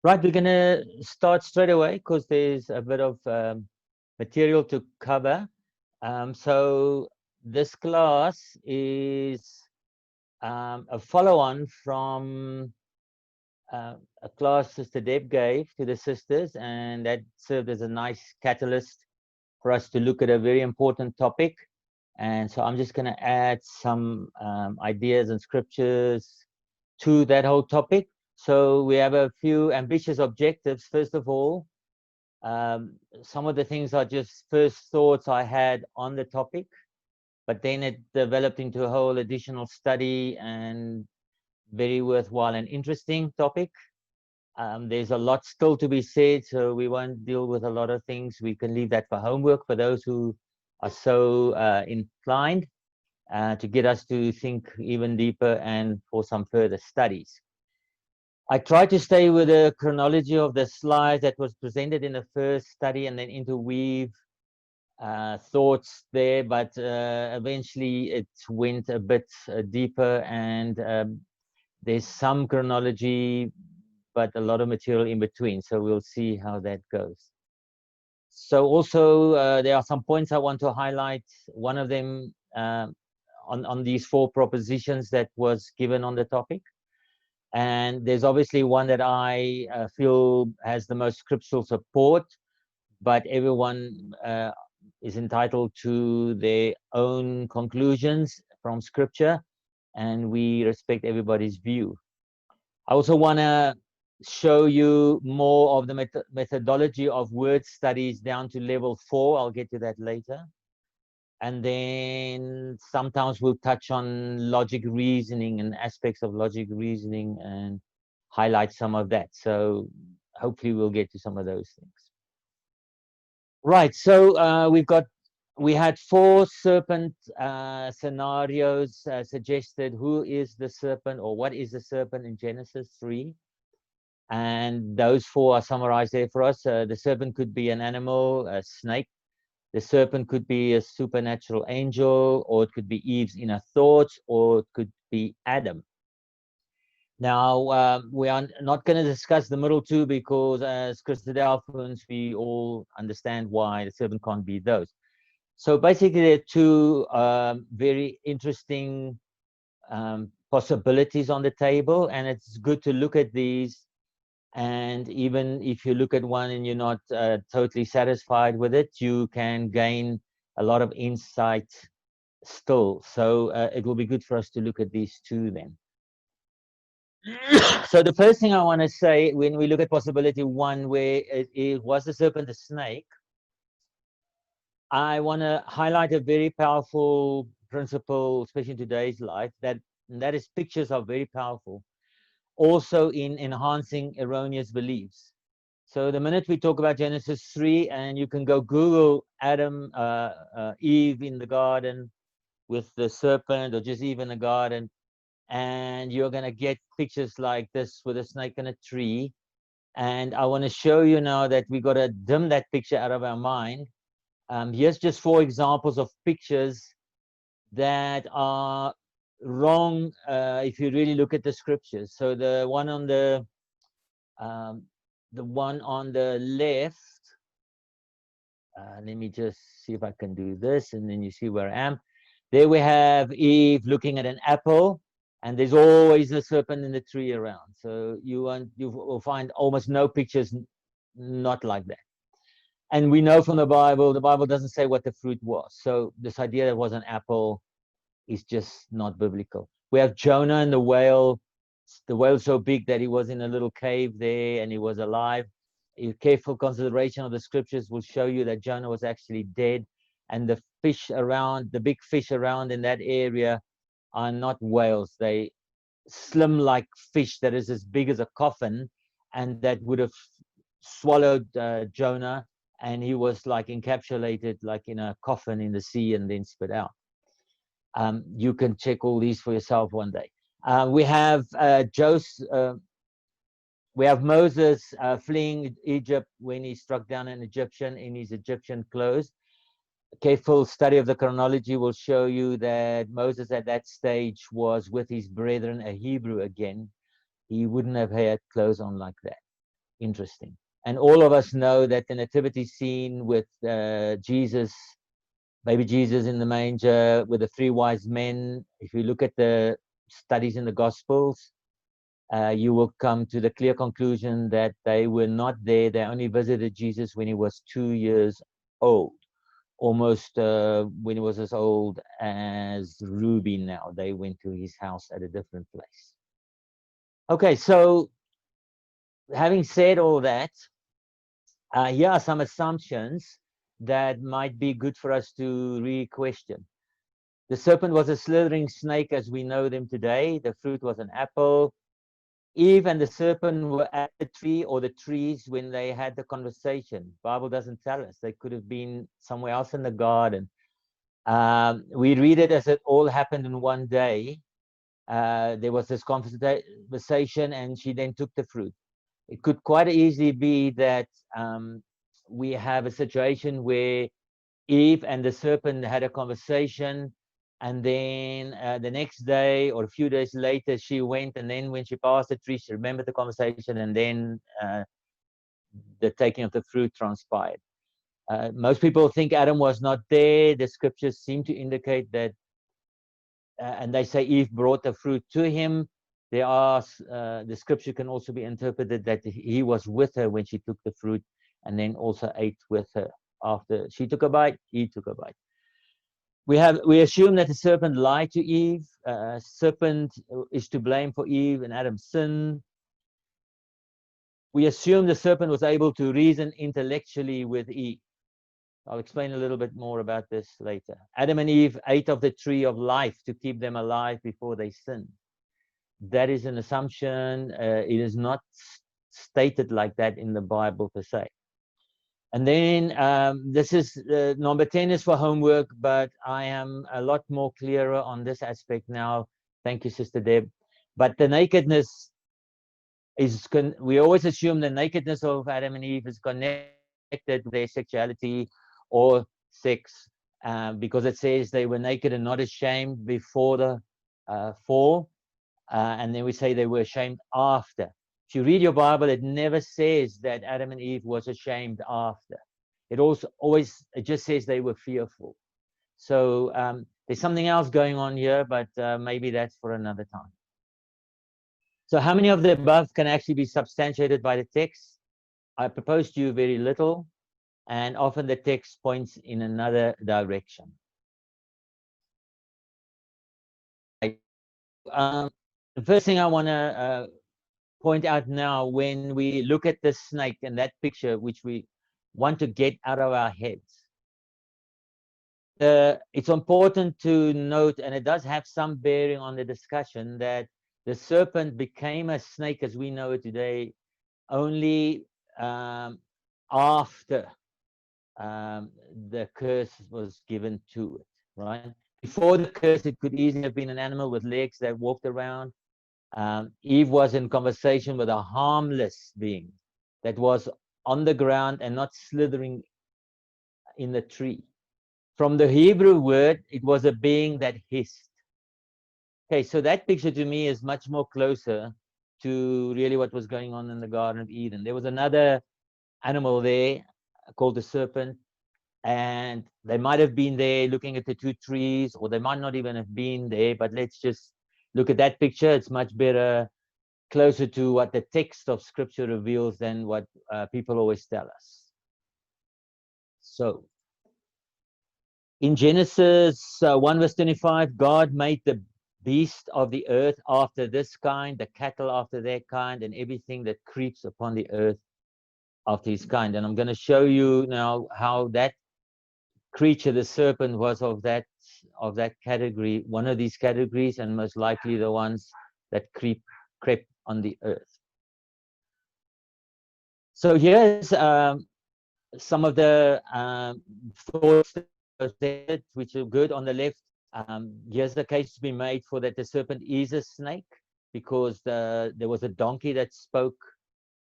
Right, we're going to start straight away because there's a bit of material to cover. So this class is a follow-on from a class Sister Deb gave to the sisters, and that served as a nice catalyst for us to look at a very important topic. And so I'm just going to add some ideas and scriptures to that whole topic. So we have a few ambitious objectives. First of all, some of the things are just first thoughts I had on the topic, but then it developed into a whole additional study and very worthwhile and interesting topic. There's a lot still to be said, so we won't deal with a lot of things. We can leave that for homework for those who are so inclined to get us to think even deeper and for some further studies. I tried to stay with the chronology of the slides that was presented in the first study and then interweave thoughts there, but eventually it went a bit deeper, and there's some chronology, but a lot of material in between. So we'll see how that goes. So also there are some points I want to highlight. One of them on these four propositions that was given on the topic. And there's obviously one that I feel has the most scriptural support, but everyone is entitled to their own conclusions from scripture, and we respect everybody's view. I also want to show you more of the methodology of word studies down to level 4. I'll get to that later. And then sometimes we'll touch on logic reasoning and aspects of logic reasoning and highlight some of that. So hopefully we'll get to some of those things. Right, so we had 4 serpent scenarios suggested. Who is the serpent, or what is the serpent in Genesis 3? And those 4 are summarized there for us. The serpent could be an animal, a snake. The serpent could be a supernatural angel, or it could be Eve's inner thoughts, or it could be Adam. Now, we are not going to discuss the middle 2 because as Christadelphians, we all understand why the serpent can't be those. So basically, there are 2 very interesting possibilities on the table, and it's good to look at these. And even if you look at one and you're not totally satisfied with it, you can gain a lot of insight still. So it will be good for us to look at these 2 then. So the first thing I want to say, when we look at possibility 1, where it was the serpent, the snake, I want to highlight a very powerful principle, especially in today's life, that is pictures are very powerful. Also in enhancing erroneous beliefs. So the minute we talk about Genesis 3, and you can go Google Adam, Eve in the garden with the serpent, or just Eve in the garden, and you're going to get pictures like this with a snake and a tree. And I want to show you now that we got to dim that picture out of our mind. Here's just 4 examples of pictures that are wrong if you really look at the scriptures. So the one on the left, let me just see if I can do this, and then you see where I am. There we have Eve looking at an apple, and there's always a serpent in the tree around. So you will find almost no pictures not like that. And we know from the Bible doesn't say what the fruit was. So this idea that it was an apple is just not biblical. We have Jonah and the whale. The whale's so big that he was in a little cave there and he was alive. A careful consideration of the scriptures will show you that Jonah was actually dead, and the fish around, the big fish around in that area, are not whales. They slim like fish that is as big as a coffin, and that would have swallowed Jonah, and he was like encapsulated like in a coffin in the sea and then spit out. You can check all these for yourself one day. We have Moses fleeing Egypt when he struck down an Egyptian in his Egyptian clothes. A careful study of the chronology will show you that Moses at that stage was with his brethren, a Hebrew again. He wouldn't have had clothes on like that. Interesting. And all of us know that the nativity scene with Jesus, baby Jesus in the manger with the three wise men, if you look at the studies in the Gospels, you will come to the clear conclusion that they were not there. They only visited Jesus when he was 2 years old, almost when he was as old as Ruby now. They went to his house at a different place. Okay, so having said all that, here are some assumptions that might be good for us to re-question. The serpent was a slithering snake as we know them today. The fruit was an apple. Eve and the serpent were at the tree or the trees when they had the conversation. Bible doesn't tell us. They could have been somewhere else in the garden. We read it as it all happened in one day. There was this conversation and she then took the fruit. It could quite easily be that we have a situation where Eve and the serpent had a conversation, and then the next day or a few days later she went, and then when she passed the tree she remembered the conversation, and then the taking of the fruit transpired. Most people think Adam was not there. The scriptures seem to indicate that, and they say Eve brought the fruit to him. There are the scripture can also be interpreted that he was with her when she took the fruit, and then also ate with her after she took a bite. He took a bite. We assume that the serpent lied to Eve. Serpent is to blame for Eve and Adam's sin. We assume the serpent was able to reason intellectually with Eve. I'll explain a little bit more about this later. Adam and Eve ate of the tree of life to keep them alive before they sinned. That is an assumption. It is not stated like that in the Bible per se. And then this is number 10 is for homework, but I am a lot more clearer on this aspect now. Thank you, Sister Deb. But the nakedness is, we always assume the nakedness of Adam and Eve is connected with their sexuality or sex, because it says they were naked and not ashamed before the fall. And then we say they were ashamed after. If you read your Bible, it never says that Adam and Eve was ashamed after. It just says they were fearful. So there's something else going on here, but maybe that's for another time. So how many of the above can actually be substantiated by the text? I propose to you very little, and often the text points in another direction. The first thing I want to point out now, when we look at the snake and that picture, which we want to get out of our heads, it's important to note, and it does have some bearing on the discussion, that the serpent became a snake as we know it today only after the curse was given to it, right? Before the curse, it could easily have been an animal with legs that walked around. Eve was in conversation with a harmless being that was on the ground and not slithering in the tree. From the Hebrew word, it was a being that hissed. Okay, so that picture to me is much more closer to really what was going on in the Garden of Eden. There was another animal there called the serpent, and they might have been there looking at the two trees, or they might not even have been there, but let's just look at that picture. It's much better, closer to what the text of scripture reveals than what people always tell us. So in Genesis 1 verse 25, God made the beast of the earth after this kind, the cattle after that kind, and everything that creeps upon the earth after his kind. And I'm going to show you now how that creature, the serpent, was of that category, one of these categories, and most likely the ones that crept on the earth. So here's some of the thoughts which are good. On the left, here's the case to be made for that the serpent is a snake, because there was a donkey that spoke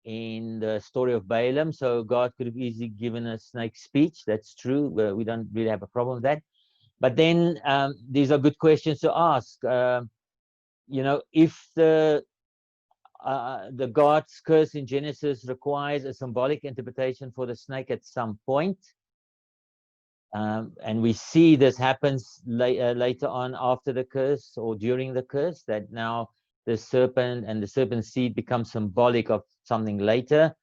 in the story of Balaam, so God could have easily given a snake speech. That's true. We don't really have a problem with that. But then these are good questions to ask. You know, if the the God's curse in Genesis requires a symbolic interpretation for the snake at some point. And we see this happens later on after the curse or during the curse, that now the serpent and the serpent seed become symbolic of something later.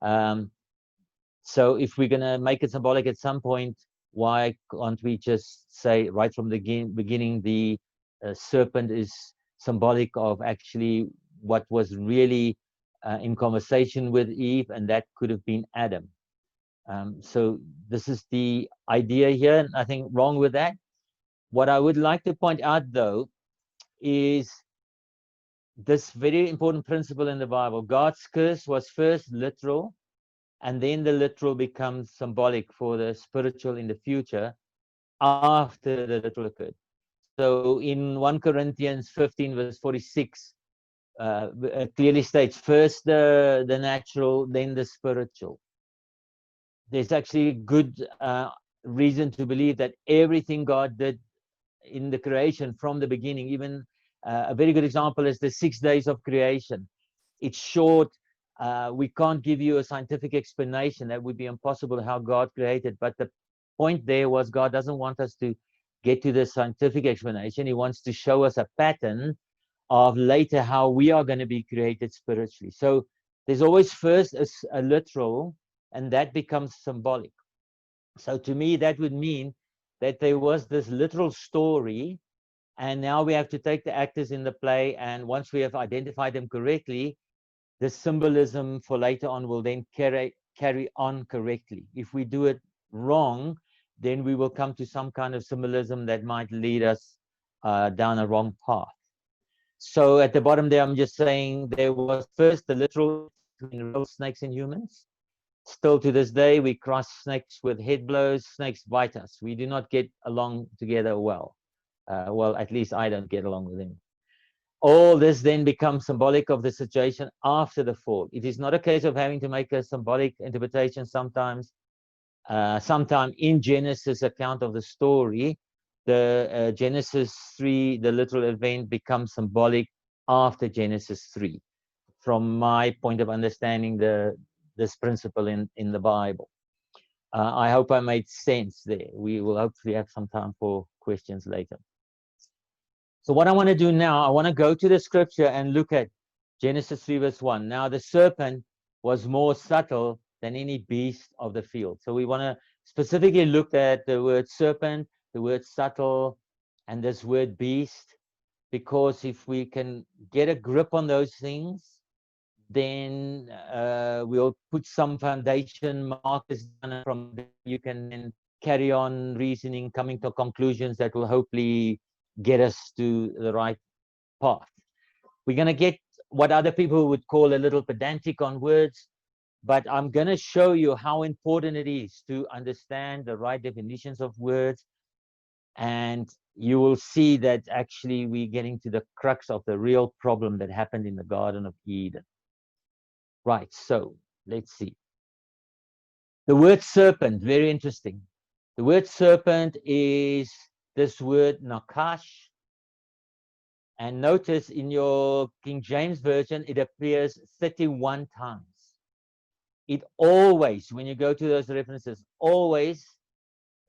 So if we're going to make it symbolic at some point, why can't we just say right from the beginning the serpent is symbolic of actually what was really in conversation with Eve, and that could have been Adam. So this is the idea here, and nothing wrong with that. What I would like to point out, though, is this very important principle in the Bible. God's curse was first literal, and then the literal becomes symbolic for the spiritual in the future after the literal occurred. So in 1 Corinthians 15, verse 46, clearly states, first the natural, then the spiritual. There's actually good reason to believe that everything God did in the creation from the beginning, even a very good example is the 6 days of creation. It's short. We can't give you a scientific explanation. That would be impossible how God created. But the point there was God doesn't want us to get to the scientific explanation. He wants to show us a pattern of later how we are going to be created spiritually. So there's always first a literal, and that becomes symbolic. So to me, that would mean that there was this literal story, and now we have to take the actors in the play, and once we have identified them correctly, the symbolism for later on will then carry on correctly. If we do it wrong, then we will come to some kind of symbolism that might lead us down a wrong path. So at the bottom there, I'm just saying there was first the literal between real snakes and humans. Still to this day, we cross snakes with head blows. Snakes bite us. We do not get along together well. Well, at least I don't get along with them. All this then becomes symbolic of the situation after the fall. It is not a case of having to make a symbolic interpretation sometimes. Sometime in Genesis account of the story, the Genesis 3, the literal event becomes symbolic after Genesis 3. From my point of understanding this principle in the Bible. I hope I made sense there. We will hopefully have some time for questions later. So what I want to do now, I want to go to the scripture and look at Genesis 3 verse 1. Now the serpent was more subtle than any beast of the field. So we want to specifically look at the word serpent, the word subtle, and this word beast, because if we can get a grip on those things, then we'll put some foundation markers down, from there you can then carry on reasoning, coming to conclusions that will hopefully get us to the right path. We're going to get what other people would call a little pedantic on words, but I'm going to show you how important it is to understand the right definitions of words, and you will see that actually we're getting to the crux of the real problem that happened in the Garden of Eden. Right, so let's see. The word serpent, very interesting. The word serpent is this word nakash. And notice in your King James Version, it appears 31 times. It always, when you go to those references, always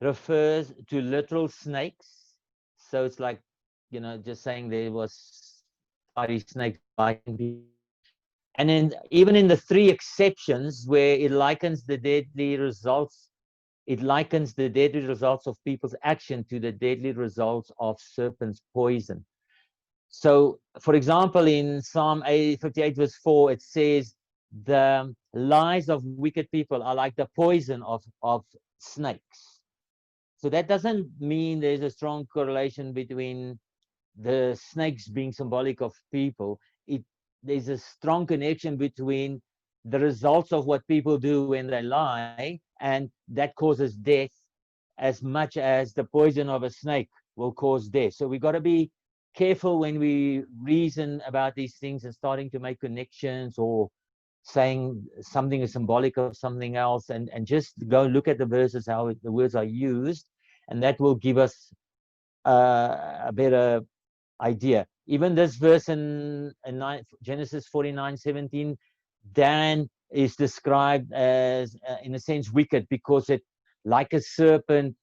refers to literal snakes. So it's like, you know, just saying there was fiery snakes biting people. And then even in the 3 exceptions where it likens the deadly results, it likens the deadly results of people's action to the deadly results of serpent's poison. So, for example, in Psalm 58 verse 4, it says, the lies of wicked people are like the poison of snakes. So that doesn't mean there's a strong correlation between the snakes being symbolic of people. There's a strong connection between the results of what people do when they lie, and that causes death, as much as the poison of a snake will cause death. So we've got to be careful when we reason about these things and starting to make connections or saying something is symbolic of something else, and just go look at the verses, how the words are used, and that will give us a better idea. Even this verse in Genesis 49:17, Dan is described as, in a sense, wicked, because it, like a serpent,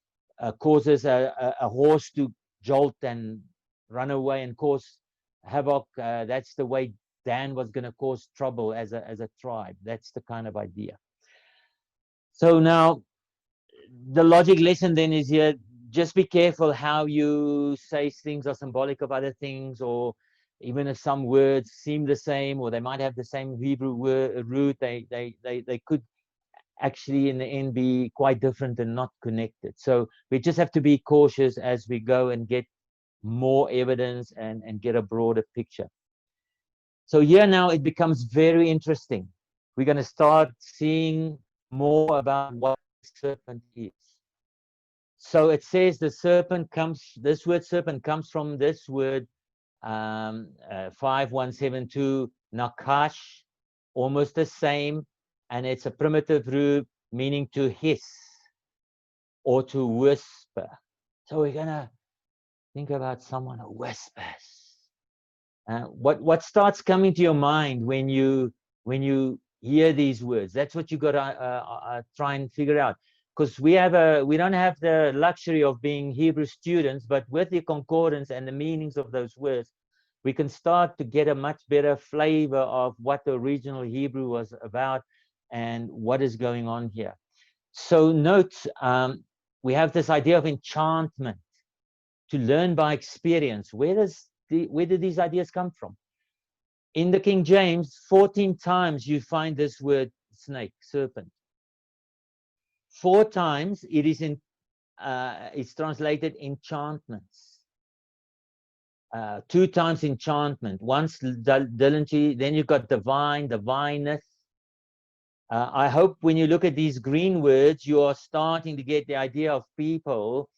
causes a horse to jolt and run away and cause havoc. That's the way Dan was going to cause trouble as a tribe. That's the kind of idea. So now the logic lesson then is here: just be careful how you say things are symbolic of other things, or even if some words seem the same, or they might have the same Hebrew root, they could actually in the end be quite different and not connected. So we just have to be cautious as we go and get more evidence and get a broader picture. So here now it becomes very interesting. We're going to start seeing more about what the serpent is. So it says the serpent comes, this word serpent comes from this word 5172, nakash, almost the same, and it's a primitive root meaning to hiss or to whisper. So we're going to think about someone who whispers. What starts coming to your mind when you hear these words? That's what you got to try and figure out, because we don't have the luxury of being Hebrew students, but with the concordance and the meanings of those words, we can start to get a much better flavor of what the original Hebrew was about and what is going on here. So note, we have this idea of enchantment, to learn by experience. Where did these ideas come from? In the King James, 14 times you find this word snake, serpent. 4 times it is it's translated enchantments. 2 times enchantment, once diligently, then you've got divine, divineness. I hope when you look at these green words, you are starting to get the idea of people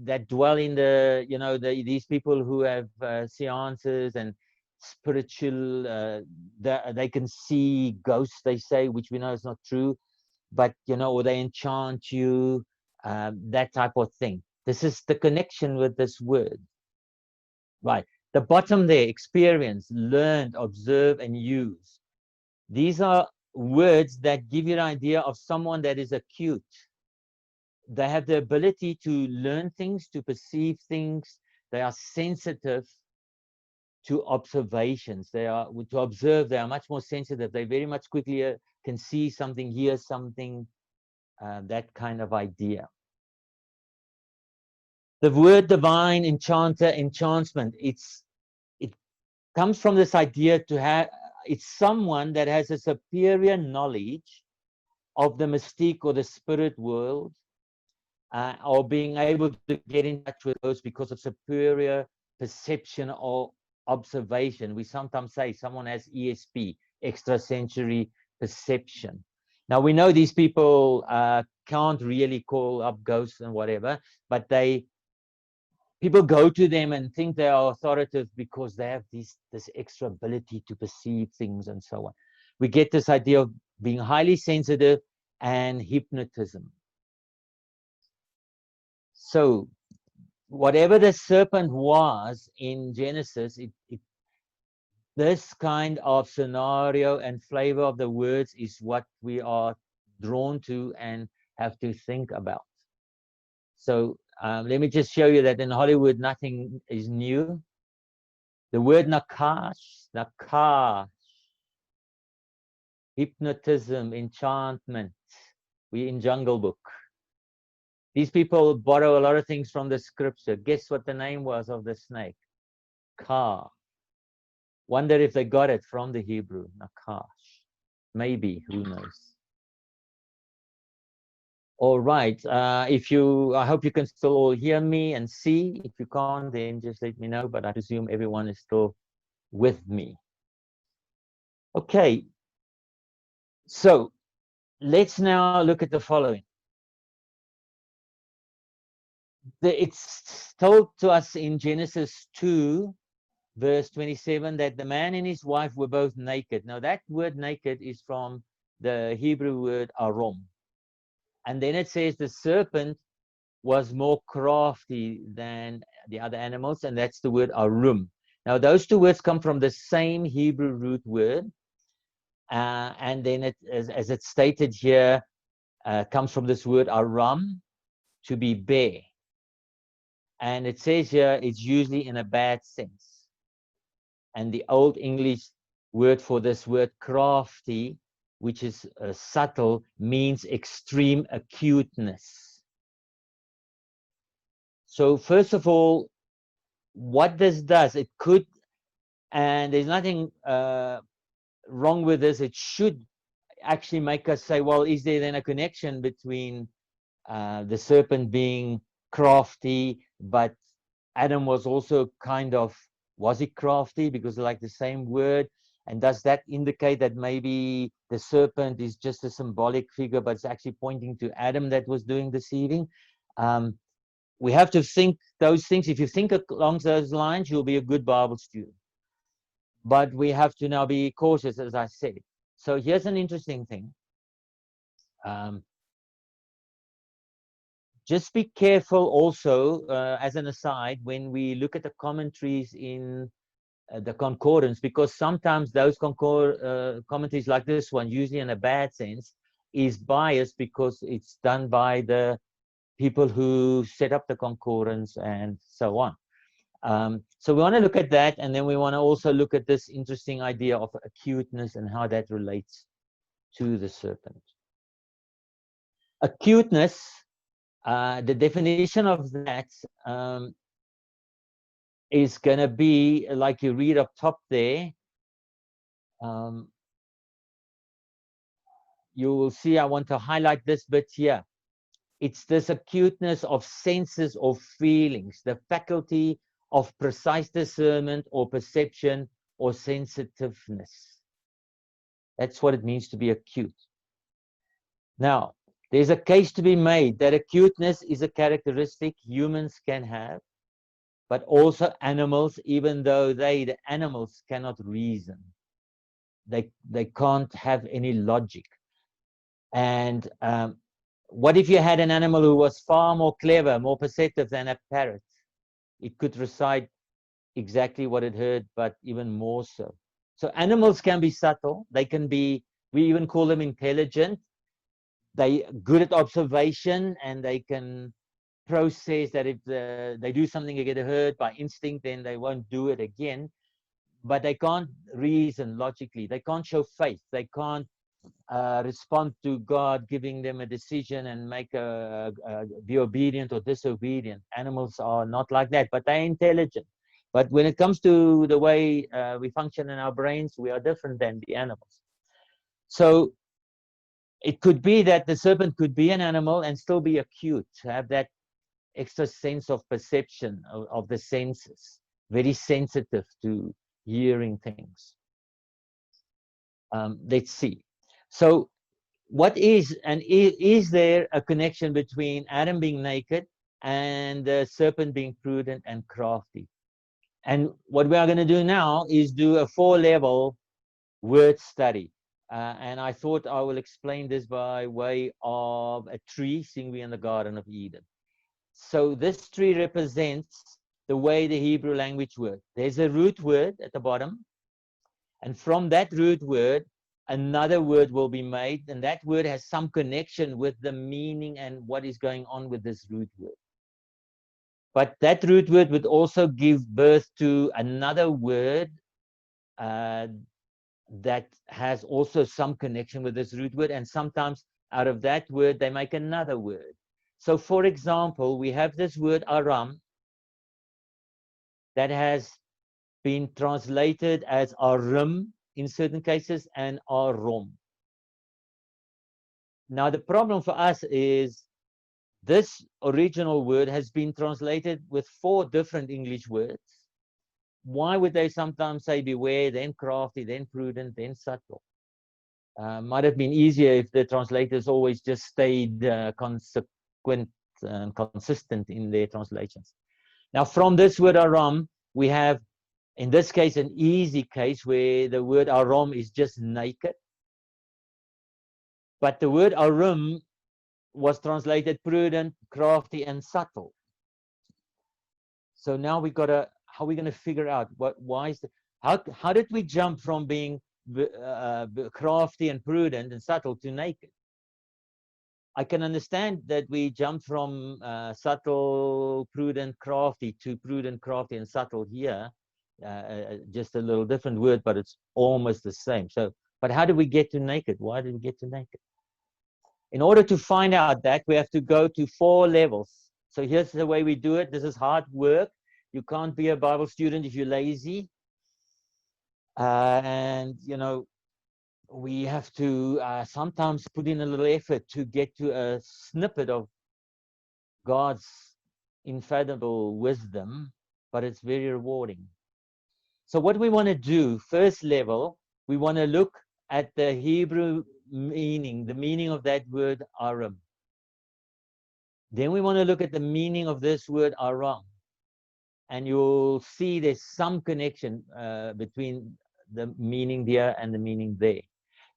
that dwell in these people who have seances and spiritual, they can see ghosts, they say, which we know is not true, but or they enchant you, that type of thing. This is the connection with this word, right? The bottom there, experience, learned, observe, and use. These are words that give you an idea of someone that is acute. They have the ability to learn things, to perceive things. They are sensitive to observations. They are to observe. They are much more sensitive. They very much quickly can see something, hear something, that kind of idea. The word divine, enchanter, enchantment, it comes from this idea to have, it's someone that has a superior knowledge of the mystique or the spirit world, or being able to get in touch with those because of superior perception or observation. We sometimes say someone has ESP, extrasensory perception. Now we know these people can't really call up ghosts and whatever, but people go to them and think they are authoritative because they have this extra ability to perceive things and so on. We get this idea of being highly sensitive and hypnotism. So whatever the serpent was in Genesis, this kind of scenario and flavor of the words is what we are drawn to and have to think about. So let me just show you that in Hollywood, nothing is new. The word nakash, hypnotism, enchantment. We in Jungle Book. These people borrow a lot of things from the scripture. Guess what the name was of the snake? Ka. Wonder if they got it from the Hebrew, nakash. Maybe, who knows? All right. I hope you can still all hear me and see. If you can't, then just let me know. But I presume everyone is still with me. Okay. So let's now look at the following. It's told to us in Genesis 2, verse 27, that the man and his wife were both naked. Now that word naked is from the Hebrew word arom. And then it says the serpent was more crafty than the other animals, and that's the word arum. Now, those two words come from the same Hebrew root word, and then it, as it's stated here, comes from this word aram, to be bare. And it says here it's usually in a bad sense. And the Old English word for this word, crafty, which is subtle, means extreme acuteness. So first of all, what this does, it could, and there's nothing wrong with this, it should actually make us say, well, is there then a connection between the serpent being crafty, but Adam was also kind of, was he crafty? Because like the same word. And does that indicate that maybe the serpent is just a symbolic figure, but it's actually pointing to Adam that was doing deceiving? We have to think those things. If you think along those lines, you'll be a good Bible student. But we have to now be cautious, as I said. So here's an interesting thing. Just be careful also, as an aside, when we look at the commentaries in the concordance, because sometimes those commentaries like this one, usually in a bad sense, is biased because it's done by the people who set up the concordance and so on. So we want to look at that, and then we want to also look at this interesting idea of acuteness and how that relates to the serpent. Acuteness, the definition of that is going to be like you read up top there. You will see I want to highlight this bit here. It's this acuteness of senses or feelings, the faculty of precise discernment or perception or sensitiveness. That's what it means to be acute. Now, there's a case to be made that acuteness is a characteristic humans can have, but also animals, even though the animals cannot reason. They can't have any logic. And what if you had an animal who was far more clever, more perceptive than a parrot? It could recite exactly what it heard, but even more so. So animals can be subtle. They can be, we even call them intelligent. They're good at observation, and they can process that if they do something, they get hurt by instinct, then they won't do it again. But they can't reason logically. They can't show faith. They can't respond to God giving them a decision and make be obedient or disobedient. Animals are not like that, but they're intelligent. But when it comes to the way we function in our brains, we are different than the animals. So it could be that the serpent could be an animal and still be acute, have that extra sense of perception of the senses, very sensitive to hearing things. Let's see. So what is, and is there a connection between Adam being naked and the serpent being prudent and crafty? And what we are going to do now is do a 4-level word study. And I thought I will explain this by way of a tree, seeing we in the Garden of Eden. So this tree represents the way the Hebrew language works. There's a root word at the bottom, and from that root word, another word will be made, and that word has some connection with the meaning and what is going on with this root word. But that root word would also give birth to another word that has also some connection with this root word, and sometimes out of that word they make another word. So for example, we have this word aram that has been translated as arim in certain cases and arom. Now the problem for us is this original word has been translated with 4 different English words. Why would they sometimes say beware, then crafty, then prudent, then subtle? Might have been easier if the translators always just stayed consequent and consistent in their translations. Now from this word aram, we have, in this case, an easy case where the word aram is just naked. But the word arim was translated prudent, crafty, and subtle. So now we got to how are we going to figure out why is how did we jump from being crafty and prudent and subtle to naked? I can understand that we jumped from subtle, prudent, crafty to prudent, crafty, and subtle here. Just a little different word, but it's almost the same. So, but how did we get to naked? Why did we get to naked? In order to find out that, we have to go to 4 levels. So here's the way we do it. This is hard work. You can't be a Bible student if you're lazy. And, you know, we have to sometimes put in a little effort to get to a snippet of God's infallible wisdom, but it's very rewarding. So what we want to do, first level, we want to look at the Hebrew meaning, the meaning of that word Aram. Then we want to look at the meaning of this word Aram. And you'll see there's some connection between the meaning there and the meaning there.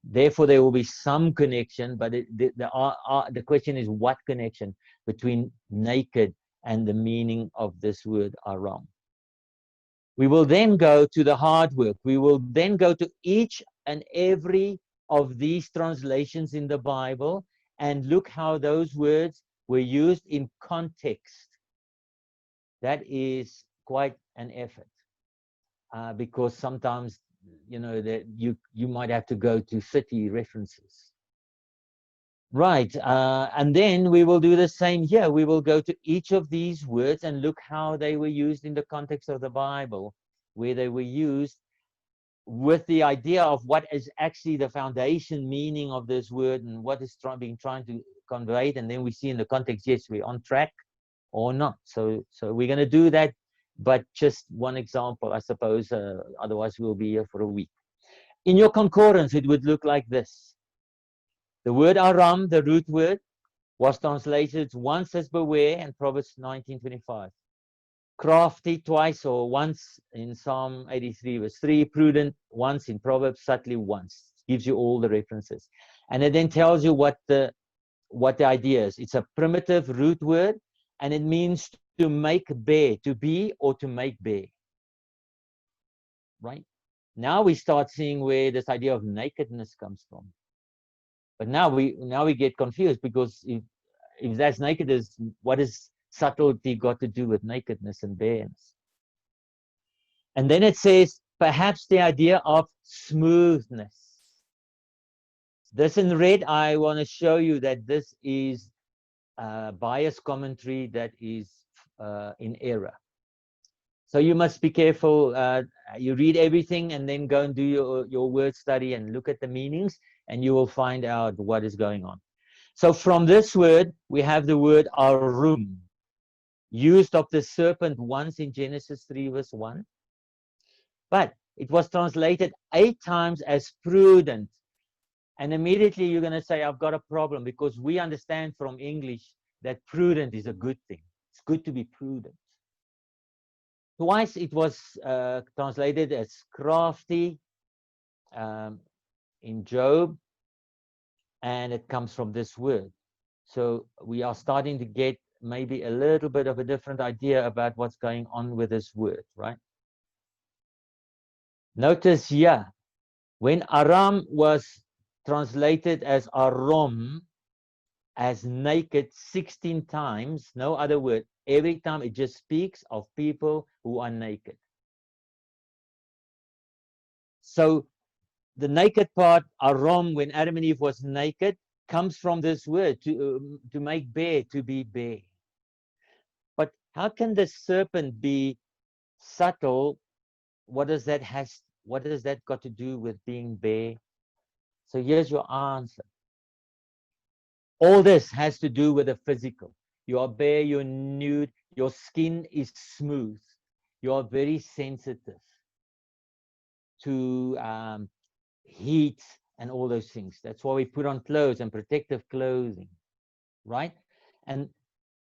Therefore, there will be some connection, but the question is what connection between naked and the meaning of this word Aram. We will then go to the hard work. We will then go to each and every of these translations in the Bible and look how those words were used in context. That is quite an effort because sometimes, you know, that you might have to go to city references. Right, and then we will do the same here. We will go to each of these words and look how they were used in the context of the Bible, where they were used with the idea of what is actually the foundation meaning of this word and what is being trying to convey it. And then we see in the context, yes, we're on track or not. So we're going to do that, but just one example, I suppose, otherwise we'll be here for a week. In your concordance, it would look like this. The word Aram, the root word, was translated once as beware in Proverbs 19:25. Crafty twice or once in Psalm 83 verse 3. Prudent once in Proverbs, subtly once. Gives you all the references. And it then tells you what the idea is. It's a primitive root word, and it means to make bare, to be or to make bare. Right? Now we start seeing where this idea of nakedness comes from. But now we get confused, because if that's nakedness, what is subtlety got to do with nakedness and bareness? And then it says perhaps the idea of smoothness. This in red, I want to show you that this is bias commentary that is in error. So you must be careful. You read everything and then go and do your word study and look at the meanings, and you will find out what is going on. So from this word, we have the word arum, used of the serpent once in Genesis 3 verse 1. But it was translated 8 times as prudent. And immediately you're going to say, I've got a problem, because we understand from English that prudent is a good thing. It's good to be prudent. Twice it was translated as crafty in Job, and it comes from this word. So we are starting to get maybe a little bit of a different idea about what's going on with this word, right? Notice here, when Aram was translated as Arom, as naked 16 times, no other word, every time it just speaks of people who are naked. So the naked part, Arom, when Adam and Eve was naked, comes from this word, to make bare, to be bare. But how can the serpent be subtle? What does that got to do with being bare? So here's your answer. All this has to do with the physical. You are bare, you're nude, your skin is smooth. You are very sensitive to heat and all those things. That's why we put on clothes and protective clothing, right? And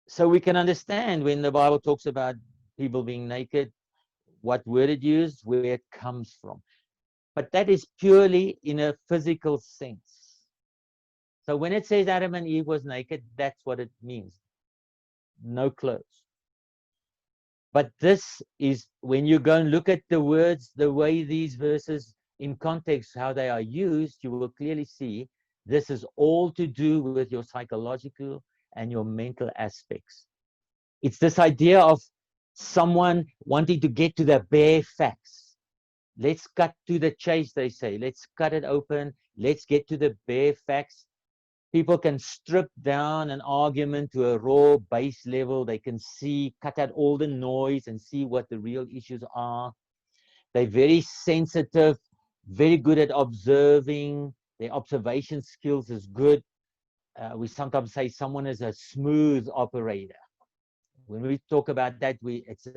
so we can understand when the Bible talks about people being naked, what word it used, where it comes from. But that is purely in a physical sense. So when it says Adam and Eve was naked, that's what it means. No clothes. But this is, when you go and look at the words, the way these verses in context, how they are used, you will clearly see this is all to do with your psychological and your mental aspects. It's this idea of someone wanting to get to the bare facts. Let's cut to the chase, they say. Let's cut it open. Let's get to the bare facts. People can strip down an argument to a raw base level. They can see, cut out all the noise and see what the real issues are. They're very sensitive, very good at observing. Their observation skills is good. We sometimes say someone is a smooth operator. When we talk about that, it's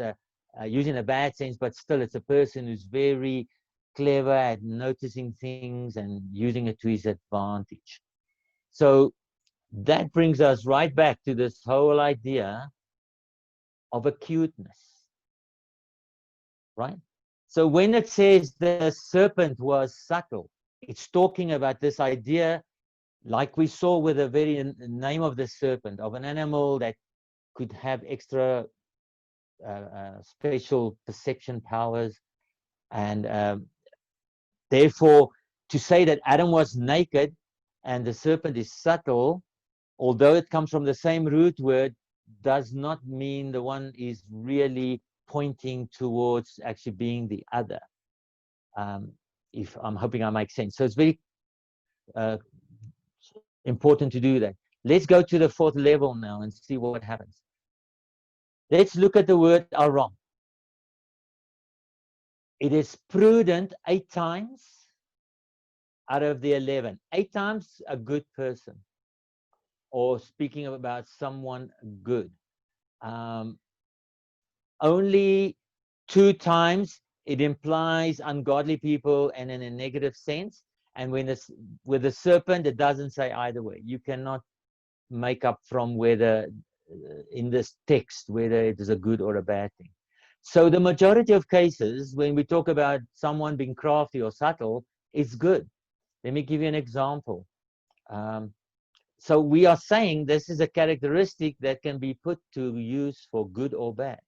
using a bad sense, but still it's a person who's very clever at noticing things and using it to his advantage. So that brings us right back to this whole idea of acuteness, right? So when it says the serpent was subtle, it's talking about this idea, like we saw with the very name of the serpent, of an animal that could have extra special perception powers. And therefore, to say that Adam was naked and the serpent is subtle, although it comes from the same root word, does not mean the one is really pointing towards actually being the other. If I'm hoping I make sense. So it's very important to do that. Let's go to the fourth level now and see what happens. Let's look at the word aram. It is prudent 8 times out of the 11. 8 times a good person, or speaking about someone good. Only 2 times it implies ungodly people and in a negative sense. And when it's with the serpent, it doesn't say either way. You cannot make up from whether in this text whether it is a good or a bad thing. So the majority of cases, when we talk about someone being crafty or subtle, it's good. Let me give you an example. So we are saying this is a characteristic that can be put to use for good or bad.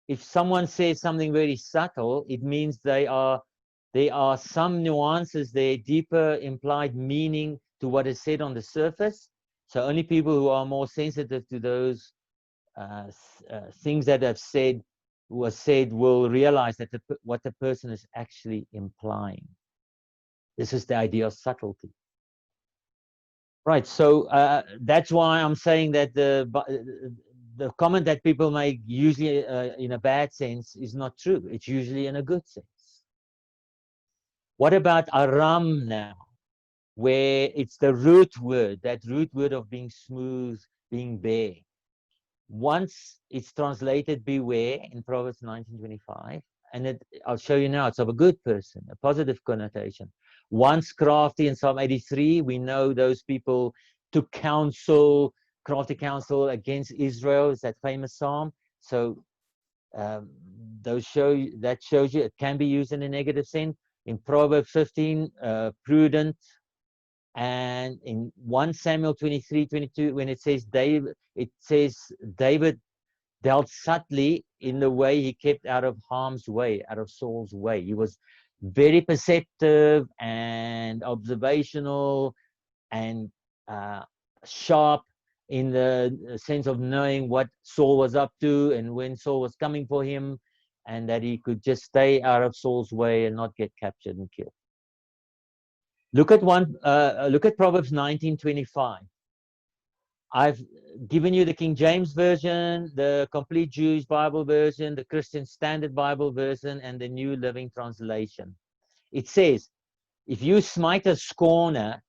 If someone says something very subtle, it means there are some nuances there, deeper implied meaning to what is said on the surface. So only people who are more sensitive to those things that was said will realize that what the person is actually implying. This is the idea of subtlety. Right, so that's why I'm saying that the comment that people make usually in a bad sense is not true. It's usually in a good sense. What about aram now, where it's the root word, that root word of being smooth, being bare? Once it's translated beware in Proverbs 19:25, and I'll show you now, it's of a good person, a positive connotation. Once crafty in Psalm 83, we know those people took counsel, crafty counsel against Israel, is that famous psalm. So that shows you it can be used in a negative sense. In Proverbs 15, prudent. And in 1 Samuel 23:22, when it says David dealt subtly in the way he kept out of harm's way, out of Saul's way. He was very perceptive and observational and sharp in the sense of knowing what Saul was up to and when Saul was coming for him, and that he could just stay out of Saul's way and not get captured and killed. Look at Proverbs 19:25. I've given you the King James Version, the Complete Jewish Bible Version, the Christian Standard Bible Version, and the New Living Translation. It says, if you smite a scorner,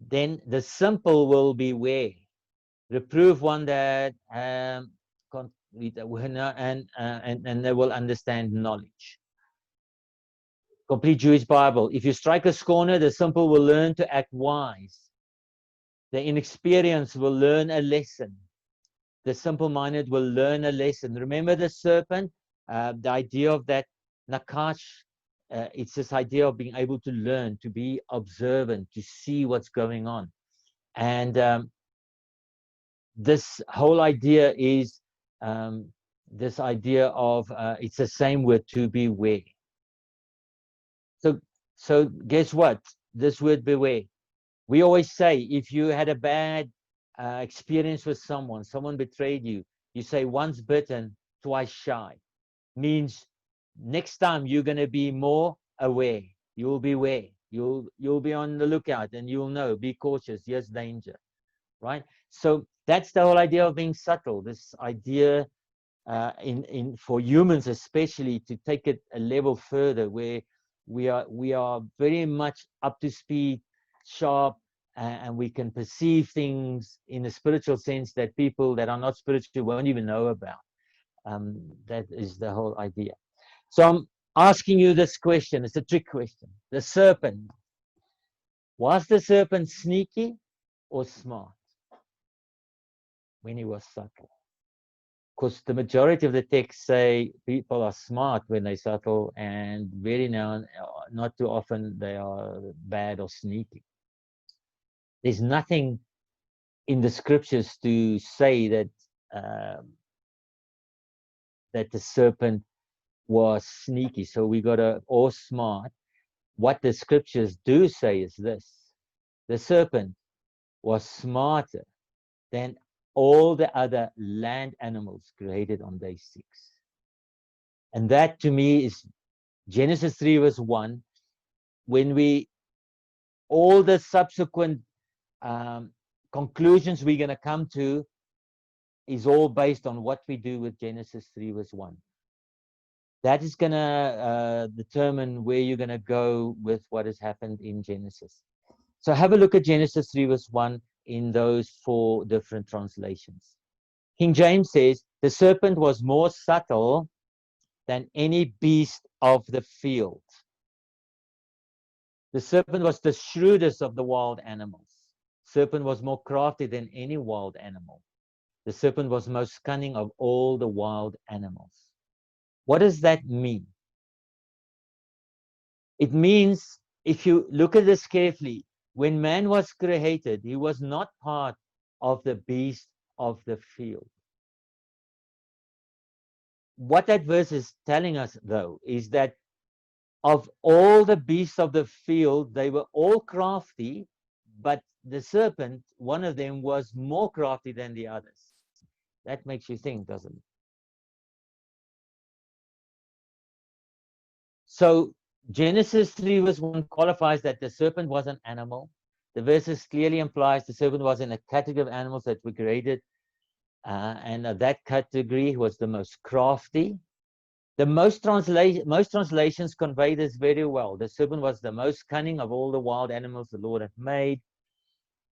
then the simple will beware. Reprove one that and they will understand knowledge. Complete Jewish Bible. If you strike a scorner, the simple will learn to act wise. The inexperienced will learn a lesson. The simple-minded will learn a lesson. Remember the serpent? The idea of that nakash, it's this idea of being able to learn, to be observant, to see what's going on. And this whole idea is this idea of it's the same word, to beware. So guess what? This word beware. We always say if you had a bad experience with someone betrayed you, you say once bitten, twice shy. Means next time you're going to be more aware. You'll be aware. You'll be on the lookout, and you'll know. Be cautious. Here's danger, right? So that's the whole idea of being subtle. This idea in for humans especially, to take it a level further, where we are very much up to speed, sharp, and we can perceive things in a spiritual sense that people that are not spiritual won't even know about. That is the whole idea. So I'm asking you this question. It's a trick question. The serpent, was the serpent sneaky or smart when he was subtle? Because the majority of the texts say people are smart when they're subtle, and very now, not too often, they are bad or sneaky. There's nothing in the scriptures to say that that the serpent was sneaky. So we got to, or smart. What the scriptures do say is this: the serpent was smarter than all the other land animals created on day 6. And that to me is Genesis 3 verse 1. When we, all the subsequent conclusions we're going to come to is all based on what we do with Genesis 3 verse 1. That is going to determine where you're going to go with what has happened in Genesis. So have a look at Genesis 3 verse 1 in those 4 different translations. King James says, the serpent was more subtle than any beast of the field. The serpent was the shrewdest of the wild animals. Serpent was more crafty than any wild animal. The serpent was most cunning of all the wild animals. What does that mean? It means, if you look at this carefully, when man was created, he was not part of the beast of the field. What that verse is telling us, though, is that of all the beasts of the field, they were all crafty, but the serpent, one of them, was more crafty than the others. That makes you think, doesn't it? So Genesis 3 verse 1 qualifies that the serpent was an animal. The verses clearly implies the serpent was in a category of animals that were created, and that category was the most crafty. The most translations convey this very well. The serpent was the most cunning of all the wild animals the Lord had made.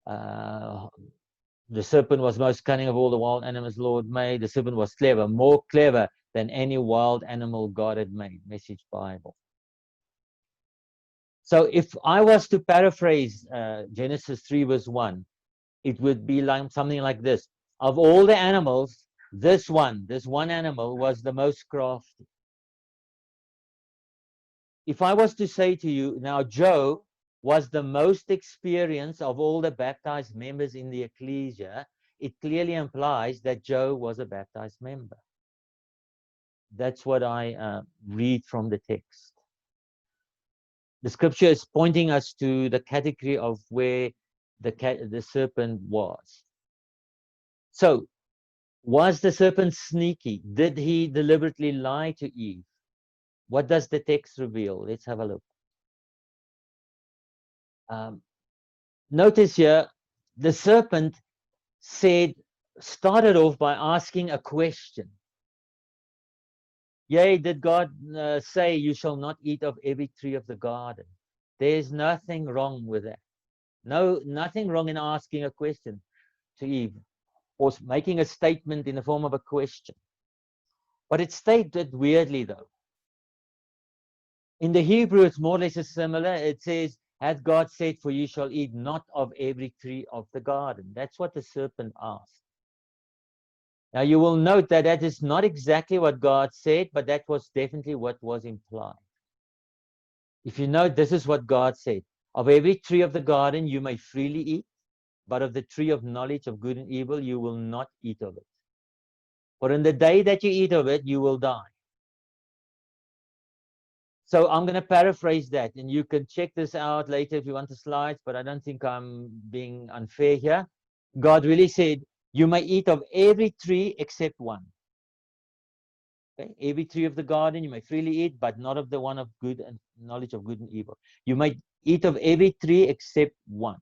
The serpent was most cunning of all the wild animals the Lord made. The serpent was clever, more clever than any wild animal God had made. Message Bible. So if I was to paraphrase Genesis 3 verse 1, it would be like something like this. Of all the animals, this one animal was the most crafty. If I was to say to you, now Joe was the most experienced of all the baptized members in the ecclesia, it clearly implies that Joe was a baptized member. That's what I read from the text. The scripture is pointing us to the category of where the serpent was. So, was the serpent sneaky? Did he deliberately lie to Eve? What does the text reveal? Let's have a look. Notice here, the serpent started off by asking a question. Yea, did God say, you shall not eat of every tree of the garden? There's nothing wrong with that. No, nothing wrong in asking a question to Eve, or making a statement in the form of a question. But it's stated weirdly, though. In the Hebrew, it's more or less similar. It says, hath God said, for you shall eat not of every tree of the garden? That's what the serpent asked. Now, you will note that that is not exactly what God said, but that was definitely what was implied. If you note, this is what God said. Of every tree of the garden you may freely eat, but of the tree of knowledge of good and evil you will not eat of it. For in the day that you eat of it, you will die. So I'm going to paraphrase that, and you can check this out later if you want the slides, but I don't think I'm being unfair here. God really said, you may eat of every tree except one. Okay? Every tree of the garden you may freely eat, but not of the one of good and knowledge of good and evil. You may eat of every tree except one,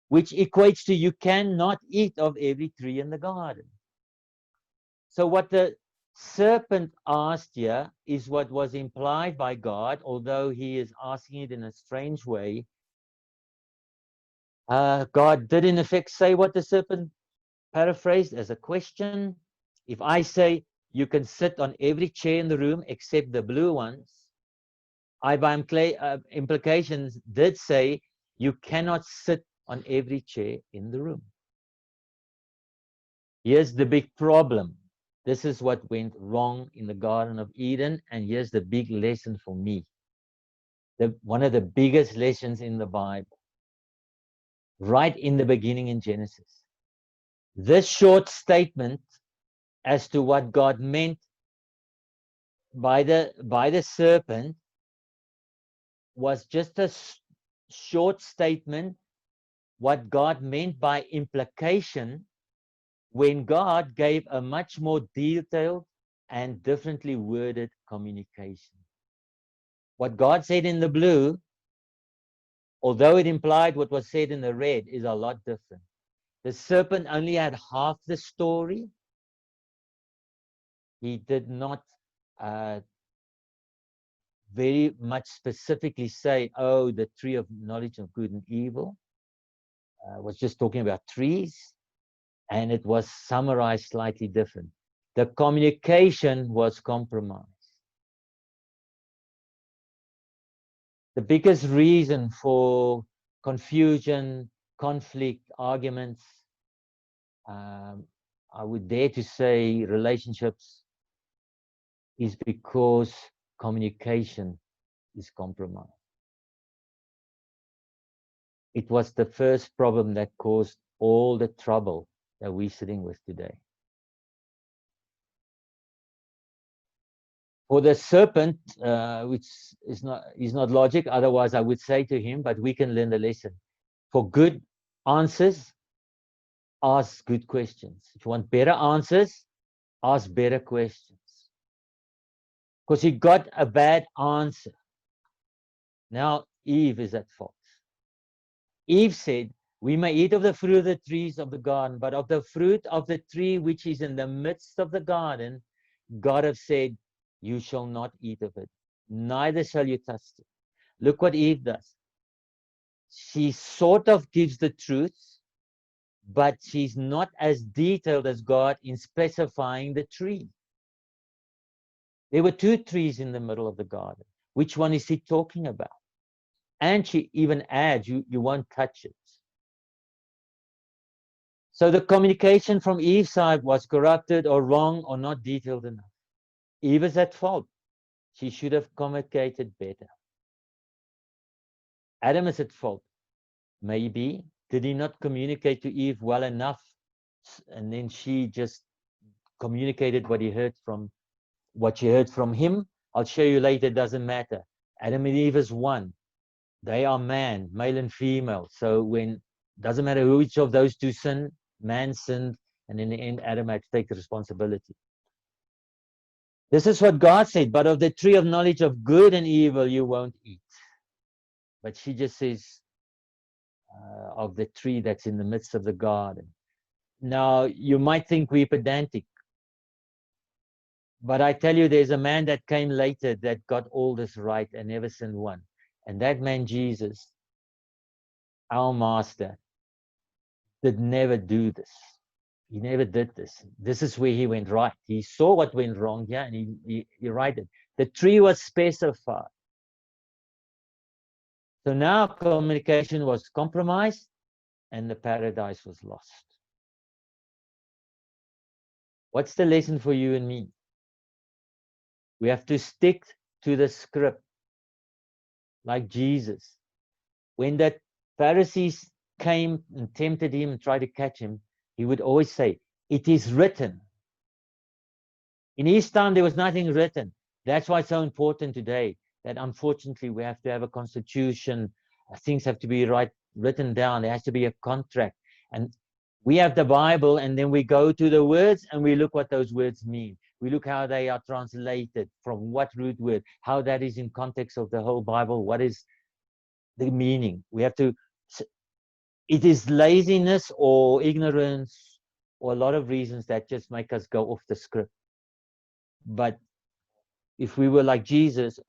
which equates to you cannot eat of every tree in the garden. So what the serpent asked here is what was implied by God, although he is asking it in a strange way. God did in effect say what the serpent paraphrased as a question. If I say you can sit on every chair in the room except the blue ones, I by implications did say you cannot sit on every chair in the room. Here's the big problem. This is what went wrong in the Garden of Eden, and here's the big lesson for me. One of the biggest lessons in the Bible, right in the beginning in Genesis. This short statement as to what God meant by the serpent was just a short statement, what God meant by implication, when God gave a much more detailed and differently worded communication. What God said in the blue, although it implied what was said in the red, is a lot different. The serpent only had half the story. He did not very much specifically say, oh, the tree of knowledge of good and evil. Was just talking about trees, and it was summarized slightly different. The communication was compromised. The biggest reason for confusion, conflict, arguments, I would dare to say relationships, is because communication is compromised. It was the first problem that caused all the trouble that we're sitting with today. For the serpent, which is not logic, otherwise I would say to him, but we can learn the lesson. For good answers, ask good questions. If you want better answers, ask better questions. Because he got a bad answer. Now Eve is at fault. Eve said, we may eat of the fruit of the trees of the garden, but of the fruit of the tree which is in the midst of the garden, God have said, you shall not eat of it, neither shall you touch it. Look what Eve does. She sort of gives the truth, but she's not as detailed as God in specifying the tree. There were two trees in the middle of the garden. Which one is he talking about? And she even adds, you won't touch it. So the communication from Eve's side was corrupted or wrong or not detailed enough. Eve is at fault. She should have communicated better. Adam is at fault. Maybe. Did he not communicate to Eve well enough? And then she just communicated what she heard from him. I'll show you later, it doesn't matter. Adam and Eve is one. They are man, male and female. So doesn't matter which of those two sinned, man sinned, and in the end, Adam had to take the responsibility. This is what God said, but of the tree of knowledge of good and evil you won't eat. But she just says, of the tree that's in the midst of the garden. Now, you might think we're pedantic, but I tell you, there's a man that came later that got all this right and never sinned one. And that man, Jesus, our master, did never do this. He never did this. This is where he went right. He saw what went wrong here, and he righted. The tree was specified. So now communication was compromised, and the paradise was lost. What's the lesson for you and me? We have to stick to the script, like Jesus. When the Pharisees came and tempted him and tried to catch him, he would always say, it is written. In his time, there was nothing written. That's why it's so important today that unfortunately we have to have a constitution. Things have to be written down. There has to be a contract. And we have the Bible, and then we go to the words and we look what those words mean. We look how they are translated, from what root word, how that is in context of the whole Bible, what is the meaning. We have to, it is laziness or ignorance or a lot of reasons that just make us go off the script. But if we were like Jesus,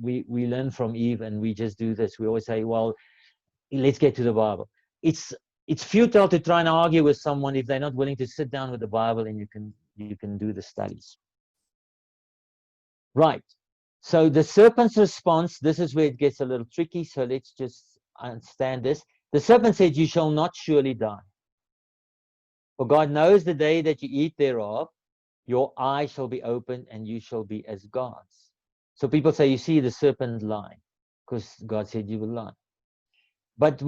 we learn from Eve and we just do this. We always say, well, let's get to the Bible. It's futile to try and argue with someone if they're not willing to sit down with the Bible and you can do the studies. Right. So the serpent's response, this is where it gets a little tricky. So let's just understand this. The serpent said, you shall not surely die. For God knows the day that you eat thereof, your eyes shall be opened and you shall be as gods. So people say, you see, the serpent lie, because God said you will lie. But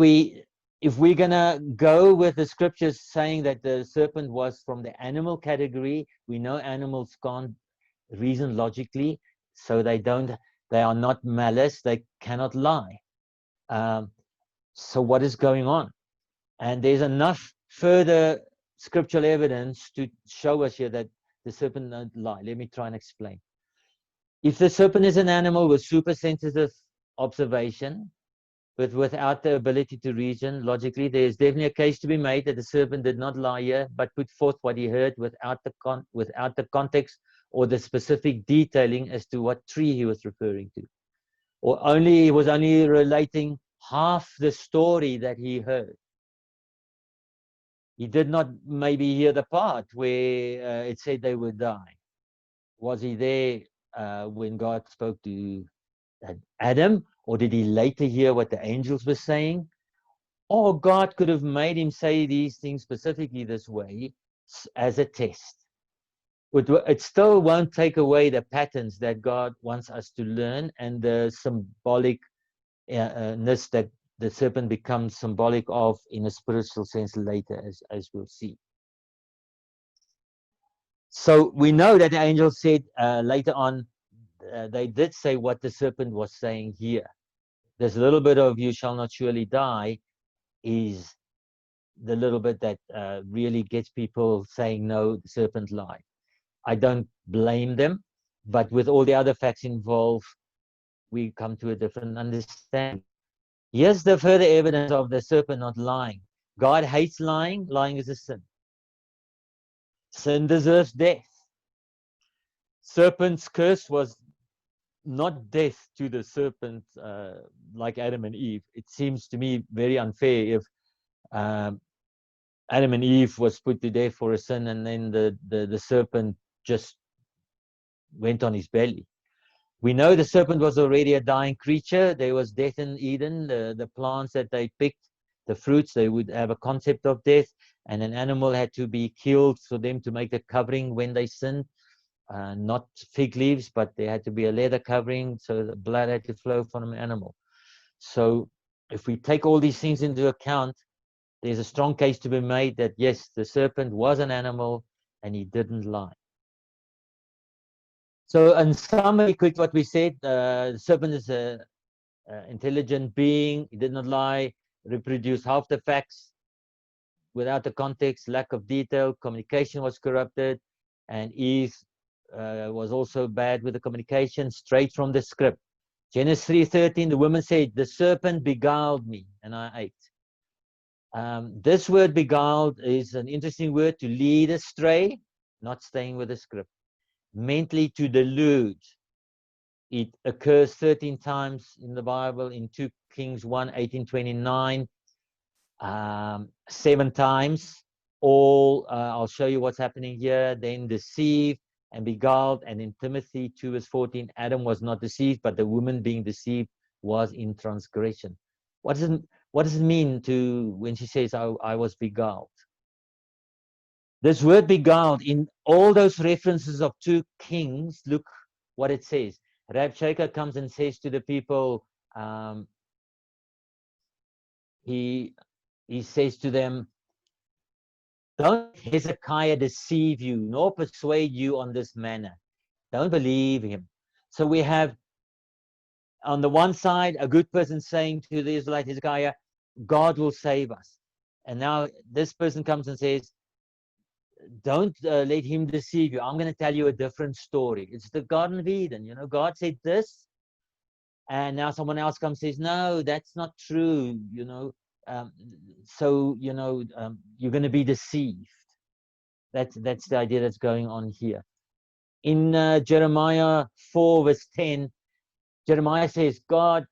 if we're going to go with the scriptures saying that the serpent was from the animal category, we know animals can't reason logically, so they are not malice, they cannot lie. So what is going on? And there's enough further scriptural evidence to show us here that the serpent don't lie. Let me try and explain. If the serpent is an animal with super sensitive observation, but without the ability to reason logically, there is definitely a case to be made that the serpent did not lie here, but put forth what he heard without the context or the specific detailing as to what tree he was referring to. Or he was only relating half the story that he heard. He did not maybe hear the part where it said they would die. Was he there when God spoke to Adam, or did he later hear what the angels were saying? Or God could have made him say these things specifically this way as a test. It still won't take away the patterns that God wants us to learn and the symbolicness that the serpent becomes symbolic of in a spiritual sense later, as we'll see. So we know that the angel said later on, they did say what the serpent was saying here. There's a little bit of you shall not surely die is the little bit that really gets people saying, no, the serpent lied. I don't blame them, but with all the other facts involved, we come to a different understanding. Here's the further evidence of the serpent not lying. God hates lying. Lying is a sin. Sin deserves death. Serpent's curse was not death to the serpent like Adam and Eve. It seems to me very unfair if Adam and Eve was put to death for a sin and then the serpent just went on his belly. We know the serpent was already a dying creature. There was death in Eden. The plants that they picked, the fruits, they would have a concept of death, and an animal had to be killed for them to make a covering when they sinned. Not fig leaves, but there had to be a leather covering, so the blood had to flow from an animal. So if we take all these things into account, there's a strong case to be made that yes, the serpent was an animal and he didn't lie. So in summary, quick, what we said, the serpent is an intelligent being. He did not lie, reproduced half the facts without the context, lack of detail, communication was corrupted, and Eve was also bad with the communication, straight from the script. Genesis 3:13, the woman said, the serpent beguiled me, and I ate. This word beguiled is an interesting word, to lead astray, not staying with the script. Mentally to delude. It occurs 13 times in the Bible, in 2 Kings 1, 18:29, 7 times. All, I'll show you what's happening here. Then deceive and beguiled, and in Timothy 2 verse 14, Adam was not deceived, but the woman being deceived was in transgression. What does it mean when she says, I was beguiled? This word beguiled, in all those references of 2 Kings, look what it says. Rabshakeh comes and says to the people, he says to them, Don't Hezekiah deceive you, nor persuade you on this manner. Don't believe him. So we have, on the one side, a good person saying to the Israelite Hezekiah, God will save us. And now this person comes and says, don't let him deceive you. I'm going to tell you a different story. It's the Garden of Eden. You know, God said this, and now someone else comes and says, no, that's not true. You know, so you know, you're going to be deceived. That's the idea that's going on here. In Jeremiah 4 verse 10, Jeremiah says, God,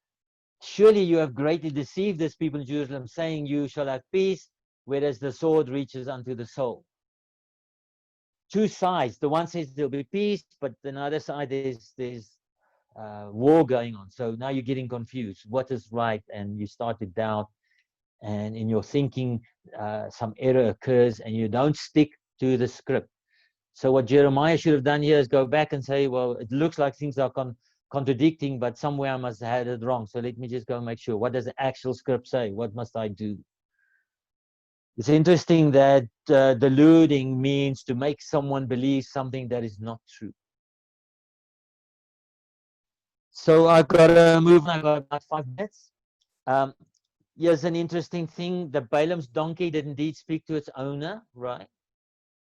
surely you have greatly deceived this people in Jerusalem, saying you shall have peace, whereas the sword reaches unto the soul. Two sides. The one says there'll be peace, but the other side there's war going on. So now you're getting confused. What is right? And you start to doubt. And in your thinking, some error occurs, and you don't stick to the script. So what Jeremiah should have done here is go back and say, well, it looks like things are contradicting, but somewhere I must have had it wrong. So let me just go and make sure. What does the actual script say? What must I do? It's interesting that deluding means to make someone believe something that is not true. So I've got to move on. I've got about 5 minutes. Here's an interesting thing. The Balaam's donkey did indeed speak to its owner, right?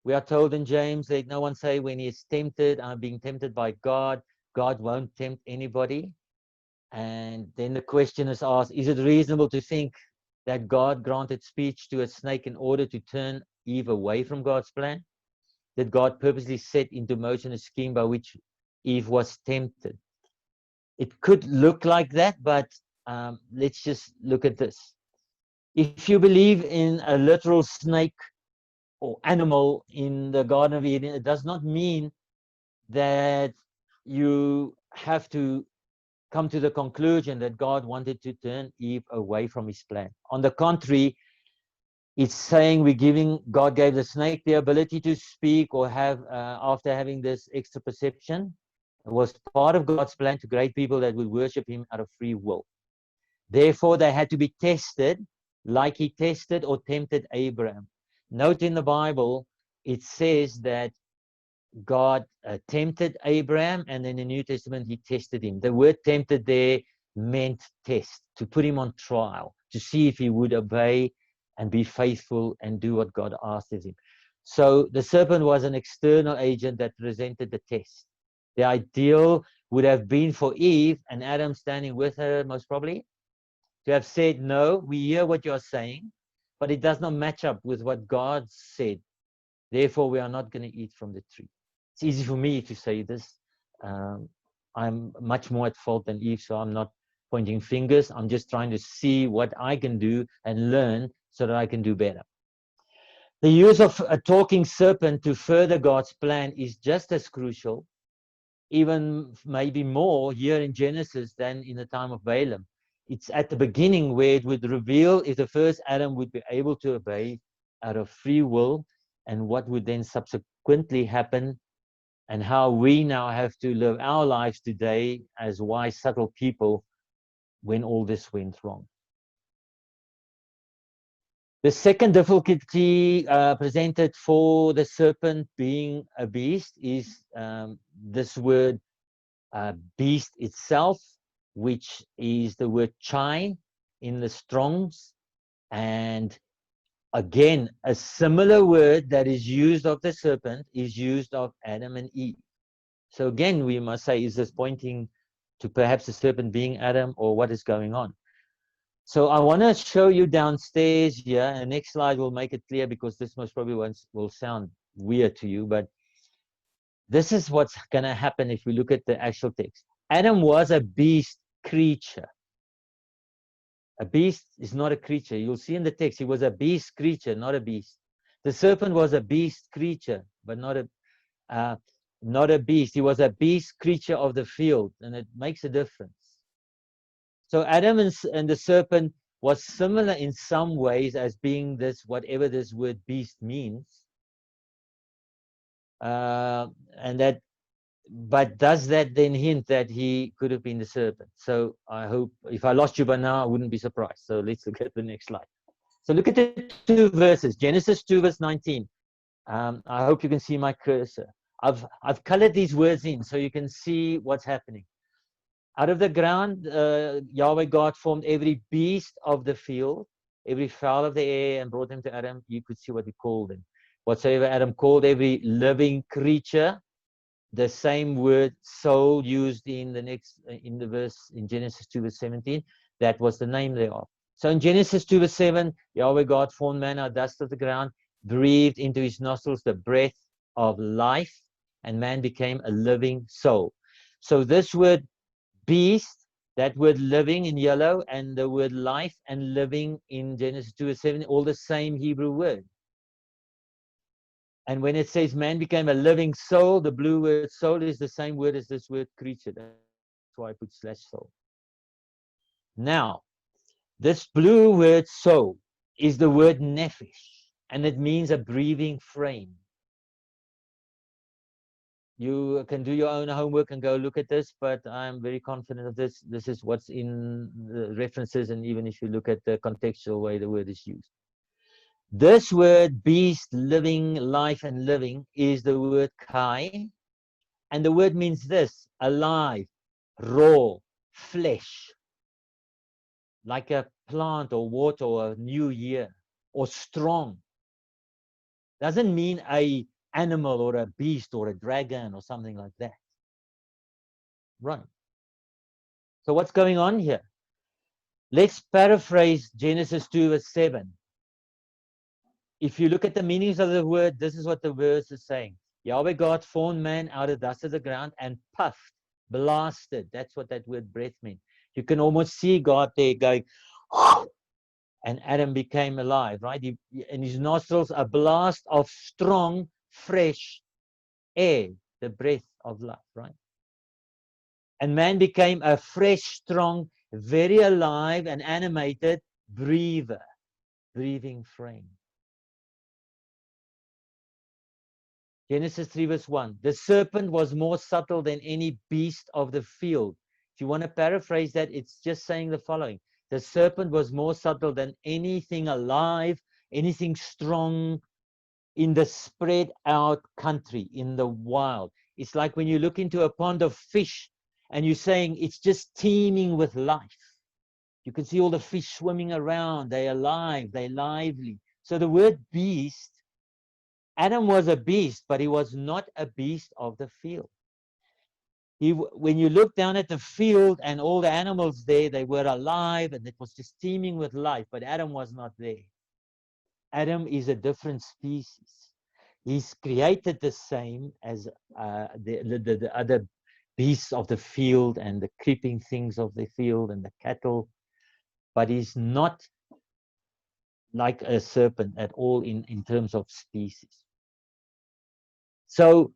We are told in James, let no one say when he is tempted, I'm being tempted by God. God won't tempt anybody. And then the question is asked, is it reasonable to think that God granted speech to a snake in order to turn Eve away from God's plan? Did God purposely set into motion a scheme by which Eve was tempted? It could look like that, but let's just look at this. If you believe in a literal snake or animal in the Garden of Eden, it does not mean that you have to come to the conclusion that God wanted to turn Eve away from his plan. On the contrary, it's saying God gave the snake the ability to speak or have, after having this extra perception. It was part of God's plan to create people that would worship him out of free will. Therefore, they had to be tested like he tested or tempted Abraham. Note in the Bible, it says that God tempted Abraham, and in the New Testament, he tested him. The word tempted there meant test, to put him on trial, to see if he would obey and be faithful and do what God asked of him. So the serpent was an external agent that presented the test. The ideal would have been for Eve and Adam standing with her, most probably, to have said, no, we hear what you're saying, but it does not match up with what God said. Therefore, we are not going to eat from the tree. It's easy for me to say this. I'm much more at fault than Eve, so I'm not pointing fingers. I'm just trying to see what I can do and learn so that I can do better. The use of a talking serpent to further God's plan is just as crucial, even maybe more here in Genesis than in the time of Balaam. It's at the beginning where it would reveal if the first Adam would be able to obey out of free will, and what would then subsequently happen, and how we now have to live our lives today as wise, subtle people when all this went wrong. The second difficulty presented for the serpent being a beast is this word beast itself, which is the word chai in the Strongs, and again, a similar word that is used of the serpent is used of Adam and Eve. So again, we must say, is this pointing to perhaps the serpent being Adam, or what is going on? So I want to show you downstairs here, and the next slide will make it clear, because this most probably will sound weird to you, but this is what's going to happen if we look at the actual text. Adam was a beast creature. A beast is not a creature. You'll see in the text, he was a beast creature, not a beast. The serpent was a beast creature, but not a beast. He was a beast creature of the field, and it makes a difference. So Adam and the serpent was similar in some ways as being this, whatever this word beast means. But does that then hint that he could have been the serpent? So I hope, if I lost you by now, I wouldn't be surprised. So let's look at the next slide. So look at the two verses, Genesis 2 verse 19. I hope you can see my cursor. I've colored these words in so you can see what's happening. Out of the ground, Yahweh God formed every beast of the field, every fowl of the air, and brought them to Adam. You could see what he called them. Whatsoever Adam called every living creature, the same word soul used in the verse in Genesis 2 verse 17, that was the name thereof. So in Genesis 2 verse 7, Yahweh God formed man out of dust of the ground, breathed into his nostrils the breath of life, and man became a living soul. So this word beast, that word living in yellow, and the word life and living in Genesis 2 verse 7, all the same Hebrew word. And when it says man became a living soul, the blue word soul is the same word as this word creature. That's why I put /soul. Now, this blue word soul is the word nephesh, and it means a breathing frame. You can do your own homework and go look at this, but I'm very confident of this. This is what's in the references, and even if you look at the contextual way the word is used. This word beast, living, life, and living is the word kai, and the word means this: alive, raw, flesh, like a plant or water or a new year, or strong. Doesn't mean a animal or a beast or a dragon or something like that. Right. So what's going on here? Let's paraphrase Genesis 2 verse 7. If you look at the meanings of the word, this is what the verse is saying. Yahweh God formed man out of dust of the ground and puffed, blasted. That's what that word breath means. You can almost see God there going, and Adam became alive, right? In his nostrils, a blast of strong, fresh air, the breath of life, right? And man became a fresh, strong, very alive and animated breather, breathing frame. Genesis 3 verse 1. The serpent was more subtle than any beast of the field. If you want to paraphrase that, it's just saying the following. The serpent was more subtle than anything alive, anything strong in the spread out country, in the wild. It's like when you look into a pond of fish and you're saying it's just teeming with life. You can see all the fish swimming around. They're alive, they're lively. So the word beast, Adam was a beast, but he was not a beast of the field. When you look down at the field and all the animals there, they were alive and it was just teeming with life, but Adam was not there. Adam is a different species. He's created the same as the other beasts of the field and the creeping things of the field and the cattle, but he's not like a serpent at all in terms of species. So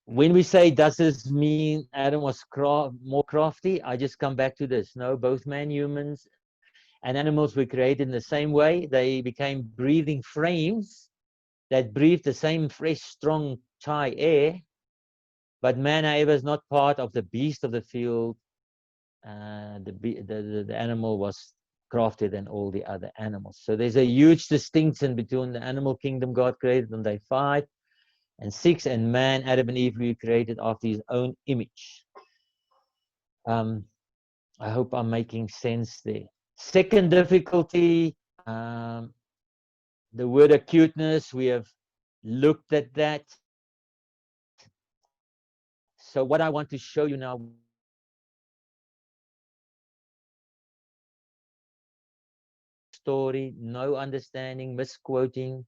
when we say, does this mean Adam was more crafty? I just come back to this. No, both man, humans, and animals were created in the same way. They became breathing frames that breathe the same fresh, strong chai air. But man, however, is not part of the beast of the field. The animal was crafted than all the other animals. So there's a huge distinction between the animal kingdom God created on day 5 and 6, and man, Adam and Eve, we created after his own image. I hope I'm making sense there. Second difficulty, the word acuteness, we have looked at that. So what I want to show you now, story, no understanding, misquoting.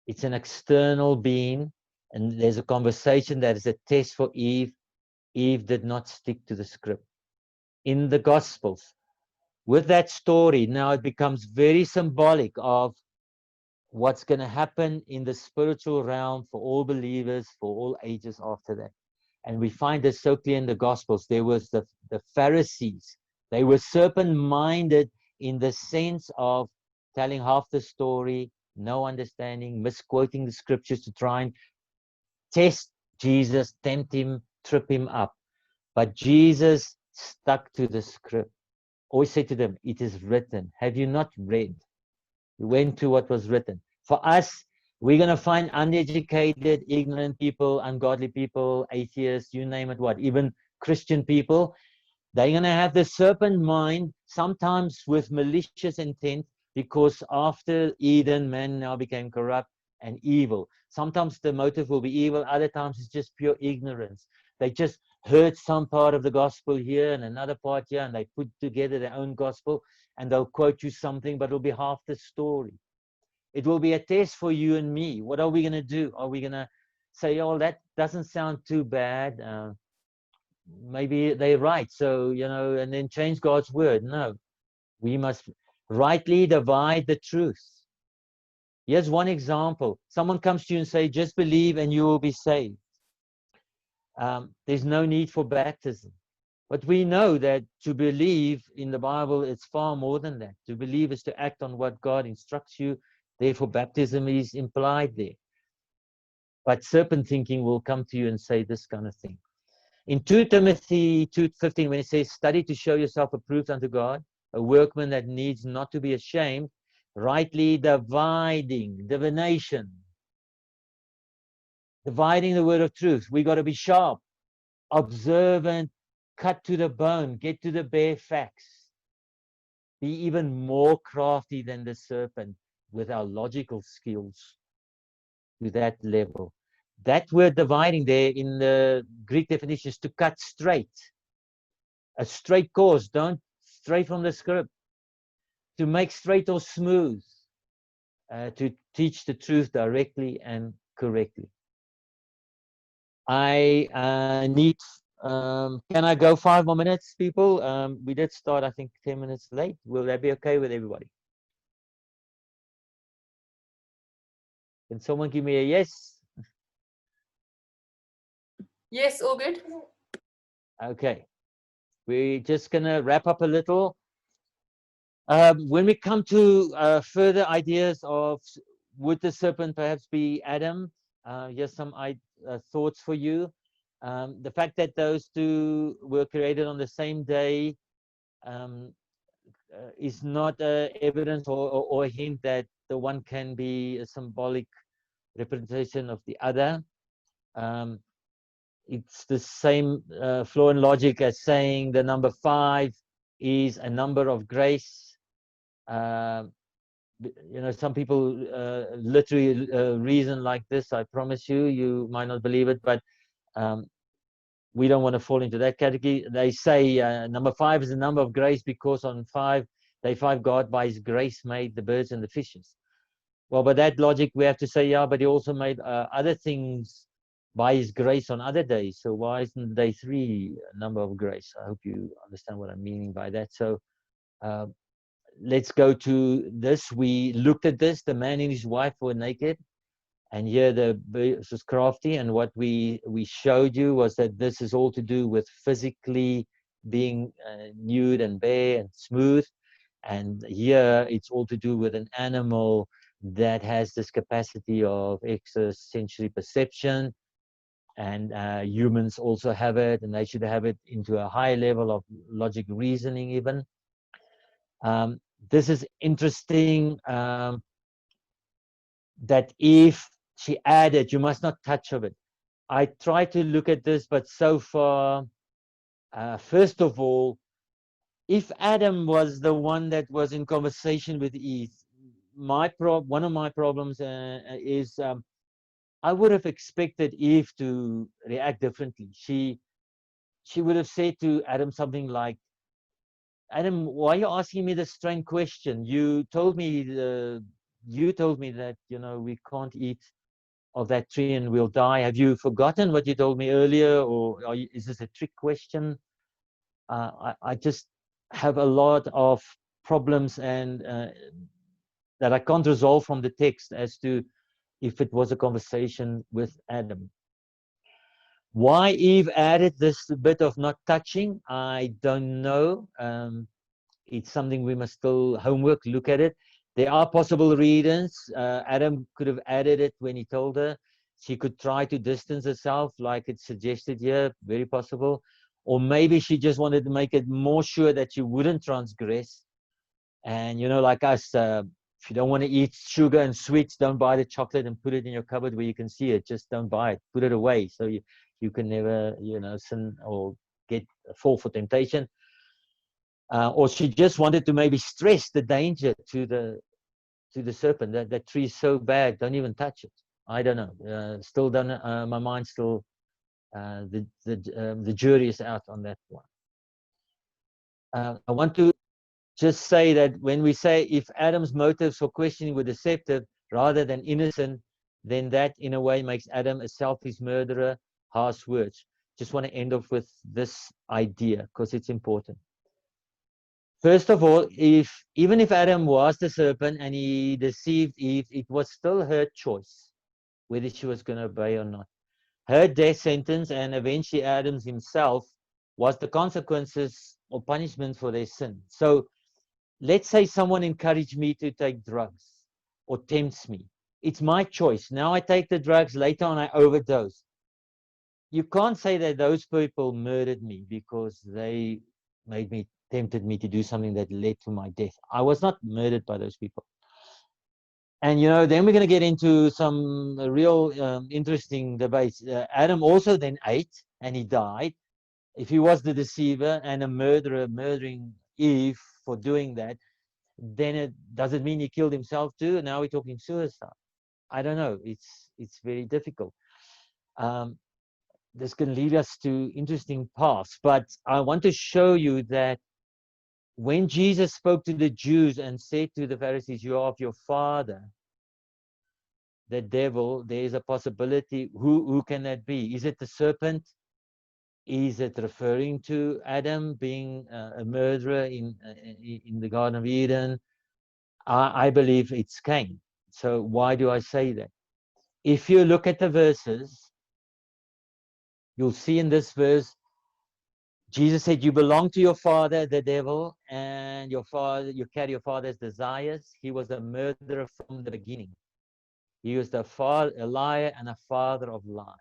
It's an external being, and there's a conversation that is a test for Eve. Eve did not stick to the script. In the Gospels, with that story, now it becomes very symbolic of what's going to happen in the spiritual realm for all believers, for all ages after that. And we find this so clear in the Gospels. There was the Pharisees. They were serpent-minded in the sense of telling half the story, no understanding, misquoting the scriptures to try and test Jesus, tempt him, trip him up. But Jesus stuck to the script. Always said to them, it is written. Have you not read? He went to what was written. For us, we're going to find uneducated, ignorant people, ungodly people, atheists, you name it, what, even Christian people. They're going to have the serpent mind, sometimes with malicious intent, because after Eden, man now became corrupt and evil. Sometimes the motive will be evil, other times it's just pure ignorance. They just heard some part of the gospel here and another part here, and they put together their own gospel, and they'll quote you something, but it'll be half the story. It will be a test for you and me. What are we going to do? Are we going to say, oh, that doesn't sound too bad? Maybe they're right. So, and then change God's word. No, we must rightly divide the truth. Here's one example. Someone comes to you and say, just believe and you will be saved. There's no need for baptism. But we know that to believe in the Bible, it's far more than that. To believe is to act on what God instructs you. Therefore, baptism is implied there. But serpent thinking will come to you and say this kind of thing. In 2 Timothy 2:15, when it says, study to show yourself approved unto God, a workman that needs not to be ashamed, rightly dividing the word of truth. We got to be sharp, observant, cut to the bone, get to the bare facts. Be even more crafty than the serpent with our logical skills to that level. That word dividing there in the Greek definition is to cut straight. A straight course, don't stray from the script. To make straight or smooth. To teach the truth directly and correctly. I need, can I go 5 more minutes, people? We did start, I think, 10 minutes late. Will that be okay with everybody? Can someone give me a yes? Yes, all good. Okay. We're just going to wrap up a little. When we come to further ideas of would the serpent perhaps be Adam, here's some thoughts for you. The fact that those two were created on the same day is not evidence or a hint that the one can be a symbolic representation of the other. It's the same flow and logic as saying the number 5 is a number of grace. Some people literally reason like this. I promise you, you might not believe it, but we don't want to fall into that category. They say number 5 is a number of grace because on 5, day 5, God by his grace made the birds and the fishes. Well, by that logic, we have to say, yeah, but he also made other things by his grace on other days. So why isn't day 3 a number of grace? I hope you understand what I'm meaning by that. So let's go to this. We looked at this. The man and his wife were naked. And here this was crafty. And what we showed you was that this is all to do with physically being nude and bare and smooth. And here it's all to do with an animal that has this capacity of extrasensory perception. And humans also have it, and they should have it into a higher level of logic reasoning even. This is interesting, that if she added, you must not touch of it. I try to look at this, but so far, first of all, if Adam was the one that was in conversation with Eve, one of my problems is I would have expected Eve to react differently. She would have said to Adam something like, Adam, why are you asking me this strange question? You told me that we can't eat of that tree and we'll die. Have you forgotten what you told me earlier, or is this a trick question? I just have a lot of problems and that I can't resolve from the text as to if it was a conversation with Adam. Why Eve added this bit of not touching, I don't know. It's something we must still homework, look at it. There are possible reasons. Adam could have added it when he told her. She could try to distance herself, like it's suggested here, very possible. Or maybe she just wanted to make it more sure that she wouldn't transgress. And, like us, If you don't want to eat sugar and sweets, don't buy the chocolate and put it in your cupboard where you can see it. Just don't buy it. Put it away so you can never, sin or fall for temptation. Or she just wanted to maybe stress the danger to the serpent. That tree is so bad, don't even touch it. I don't know. Still don't. My mind still. The jury is out on that one. I want to just say that when we say if Adam's motives for questioning were deceptive rather than innocent, then that in a way makes Adam a selfish murderer. Harsh words. Just want to end off with this idea because it's important. First of all, even if Adam was the serpent and he deceived Eve, it was still her choice whether she was going to obey or not. Her death sentence and eventually Adam's himself was the consequences or punishment for their sin. So let's say someone encouraged me to take drugs or tempts me. It's my choice. Now I take the drugs, later on I overdose. You can't say that those people murdered me because they tempted me to do something that led to my death. I was not murdered by those people. And, then we're going to get into some real interesting debates. Adam also then ate and he died. If he was the deceiver and a murderer murdering Eve for doing that, then does it mean he killed himself too? Now we're talking suicide. I don't know. It's very difficult. This can lead us to interesting paths. But I want to show you that when Jesus spoke to the Jews and said to the Pharisees, "You are of your father, the devil," there is a possibility. Who can that be? Is it the serpent? Is it referring to Adam being a murderer in the Garden of Eden? I believe it's Cain. So why do I say that? If you look at the verses, you'll see in this verse, Jesus said, "You belong to your father, the devil, and you carry your father's desires." He was a murderer from the beginning. He was a liar and a father of lies.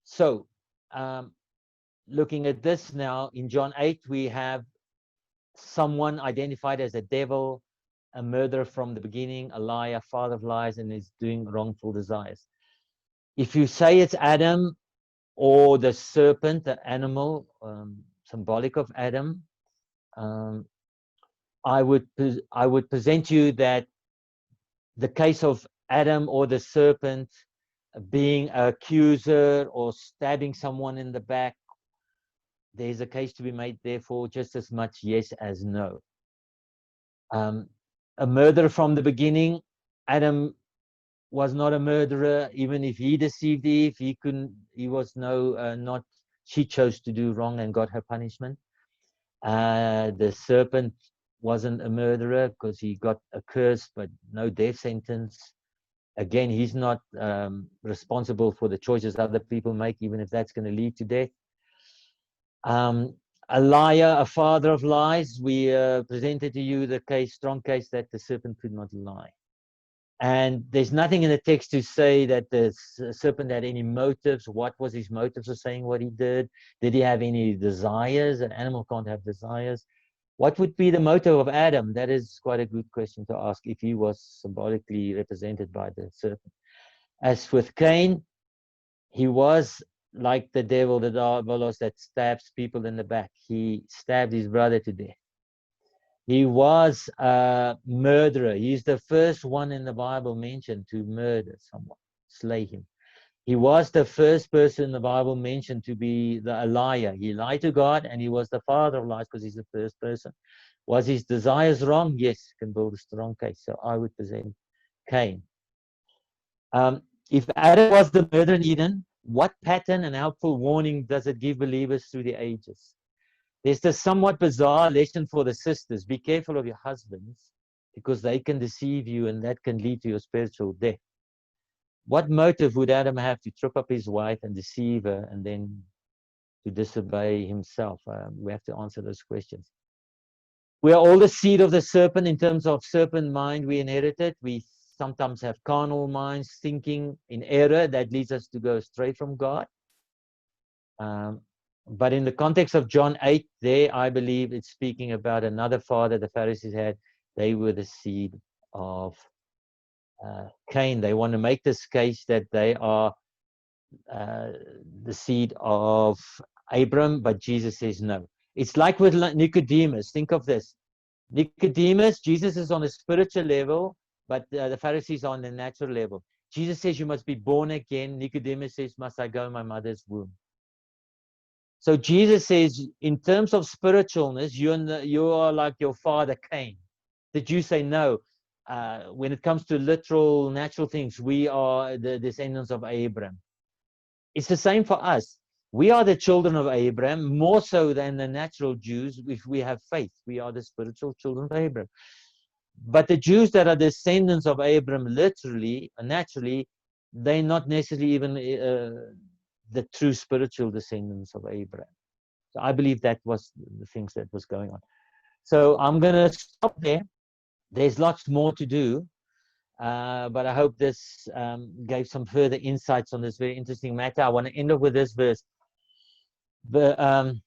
So, looking at this now, in John 8, we have someone identified as a devil, a murderer from the beginning, a liar, father of lies, and is doing wrongful desires. If you say it's Adam or the serpent, the animal, symbolic of Adam, I would present you that the case of Adam or the serpent being an accuser or stabbing someone in the back, there's a case to be made, therefore, just as much yes as no. A murderer from the beginning, Adam was not a murderer. Even if he deceived Eve, she chose to do wrong and got her punishment. The serpent wasn't a murderer because he got a curse, but no death sentence. Again, he's not responsible for the choices other people make, even if that's going to lead to death. A liar, a father of lies. We presented to you the strong case that the serpent could not lie. And there's nothing in the text to say that the serpent had any motives. What was his motives for saying what he did? Did he have any desires? An animal can't have desires. What would be the motive of Adam? That is quite a good question to ask if he was symbolically represented by the serpent. As with Cain, he was like the devil, the diabolos that stabs people in the back. He stabbed his brother to death. He was a murderer. He's the first one in the Bible mentioned to murder someone, slay him. He was the first person in the Bible mentioned to be a liar. He lied to God, and he was the father of lies because he's the first person. Was his desires wrong? Yes, can build a strong case. So I would present Cain. If Adam was the murderer in Eden, what pattern and helpful warning does it give believers through the ages? There's this somewhat bizarre lesson for the sisters. Be careful of your husbands because they can deceive you and that can lead to your spiritual death. What motive would Adam have to trip up his wife and deceive her and then to disobey himself? We have to answer those questions. We are all the seed of the serpent in terms of serpent mind we inherited. We sometimes have carnal minds thinking in error that leads us to go astray from God. But in the context of John 8, there, I believe it's speaking about another father the Pharisees had. They were the seed of Cain. They want to make this case that they are the seed of Abram, but Jesus says no. It's like with Nicodemus. Think of this. Nicodemus, Jesus is on a spiritual level, but the Pharisees are on the natural level. Jesus says you must be born again. Nicodemus says, must I go in my mother's womb? So Jesus says, in terms of spiritualness, you are like your father Cain. The Jews say no. When it comes to literal, natural things, we are the descendants of Abraham. It's the same for us. We are the children of Abraham, more so than the natural Jews. If we have faith, we are the spiritual children of Abraham. But the Jews that are descendants of Abraham, literally, naturally, they're not necessarily even the true spiritual descendants of Abraham. So I believe that was the things that was going on. So I'm going to stop there. There's lots more to do. But I hope this gave some further insights on this very interesting matter. I want to end up with this verse to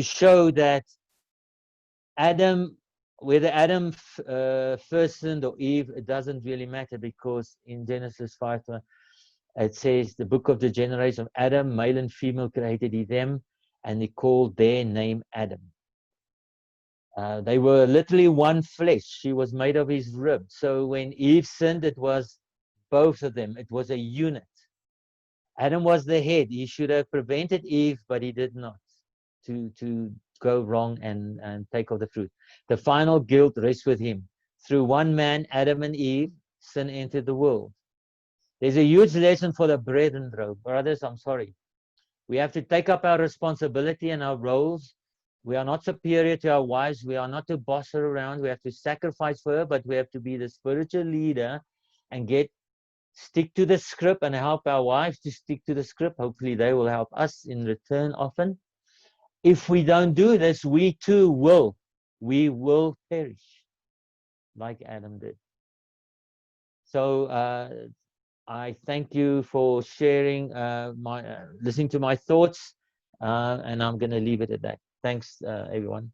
show that Adam, whether Adam first sinned or Eve, it doesn't really matter, because in Genesis 5, it says, the book of the generation of Adam, male and female created he them, and he called their name Adam. They were literally one flesh. She was made of his rib. So when Eve sinned, it was both of them. It was a unit. Adam was the head. He should have prevented Eve, but he did not, to go wrong and take of the fruit. The final guilt rests with him. Through one man, Adam and Eve, sin entered the world. There's a huge lesson for the brethren, brothers. I'm sorry. We have to take up our responsibility and our roles. We are not superior to our wives. We are not to boss her around. We have to sacrifice for her, but we have to be the spiritual leader and stick to the script and help our wives to stick to the script. Hopefully they will help us in return often. If we don't do this, we too will perish like Adam did. So I thank you for sharing listening to my thoughts, and I'm going to leave it at that. Thanks, everyone.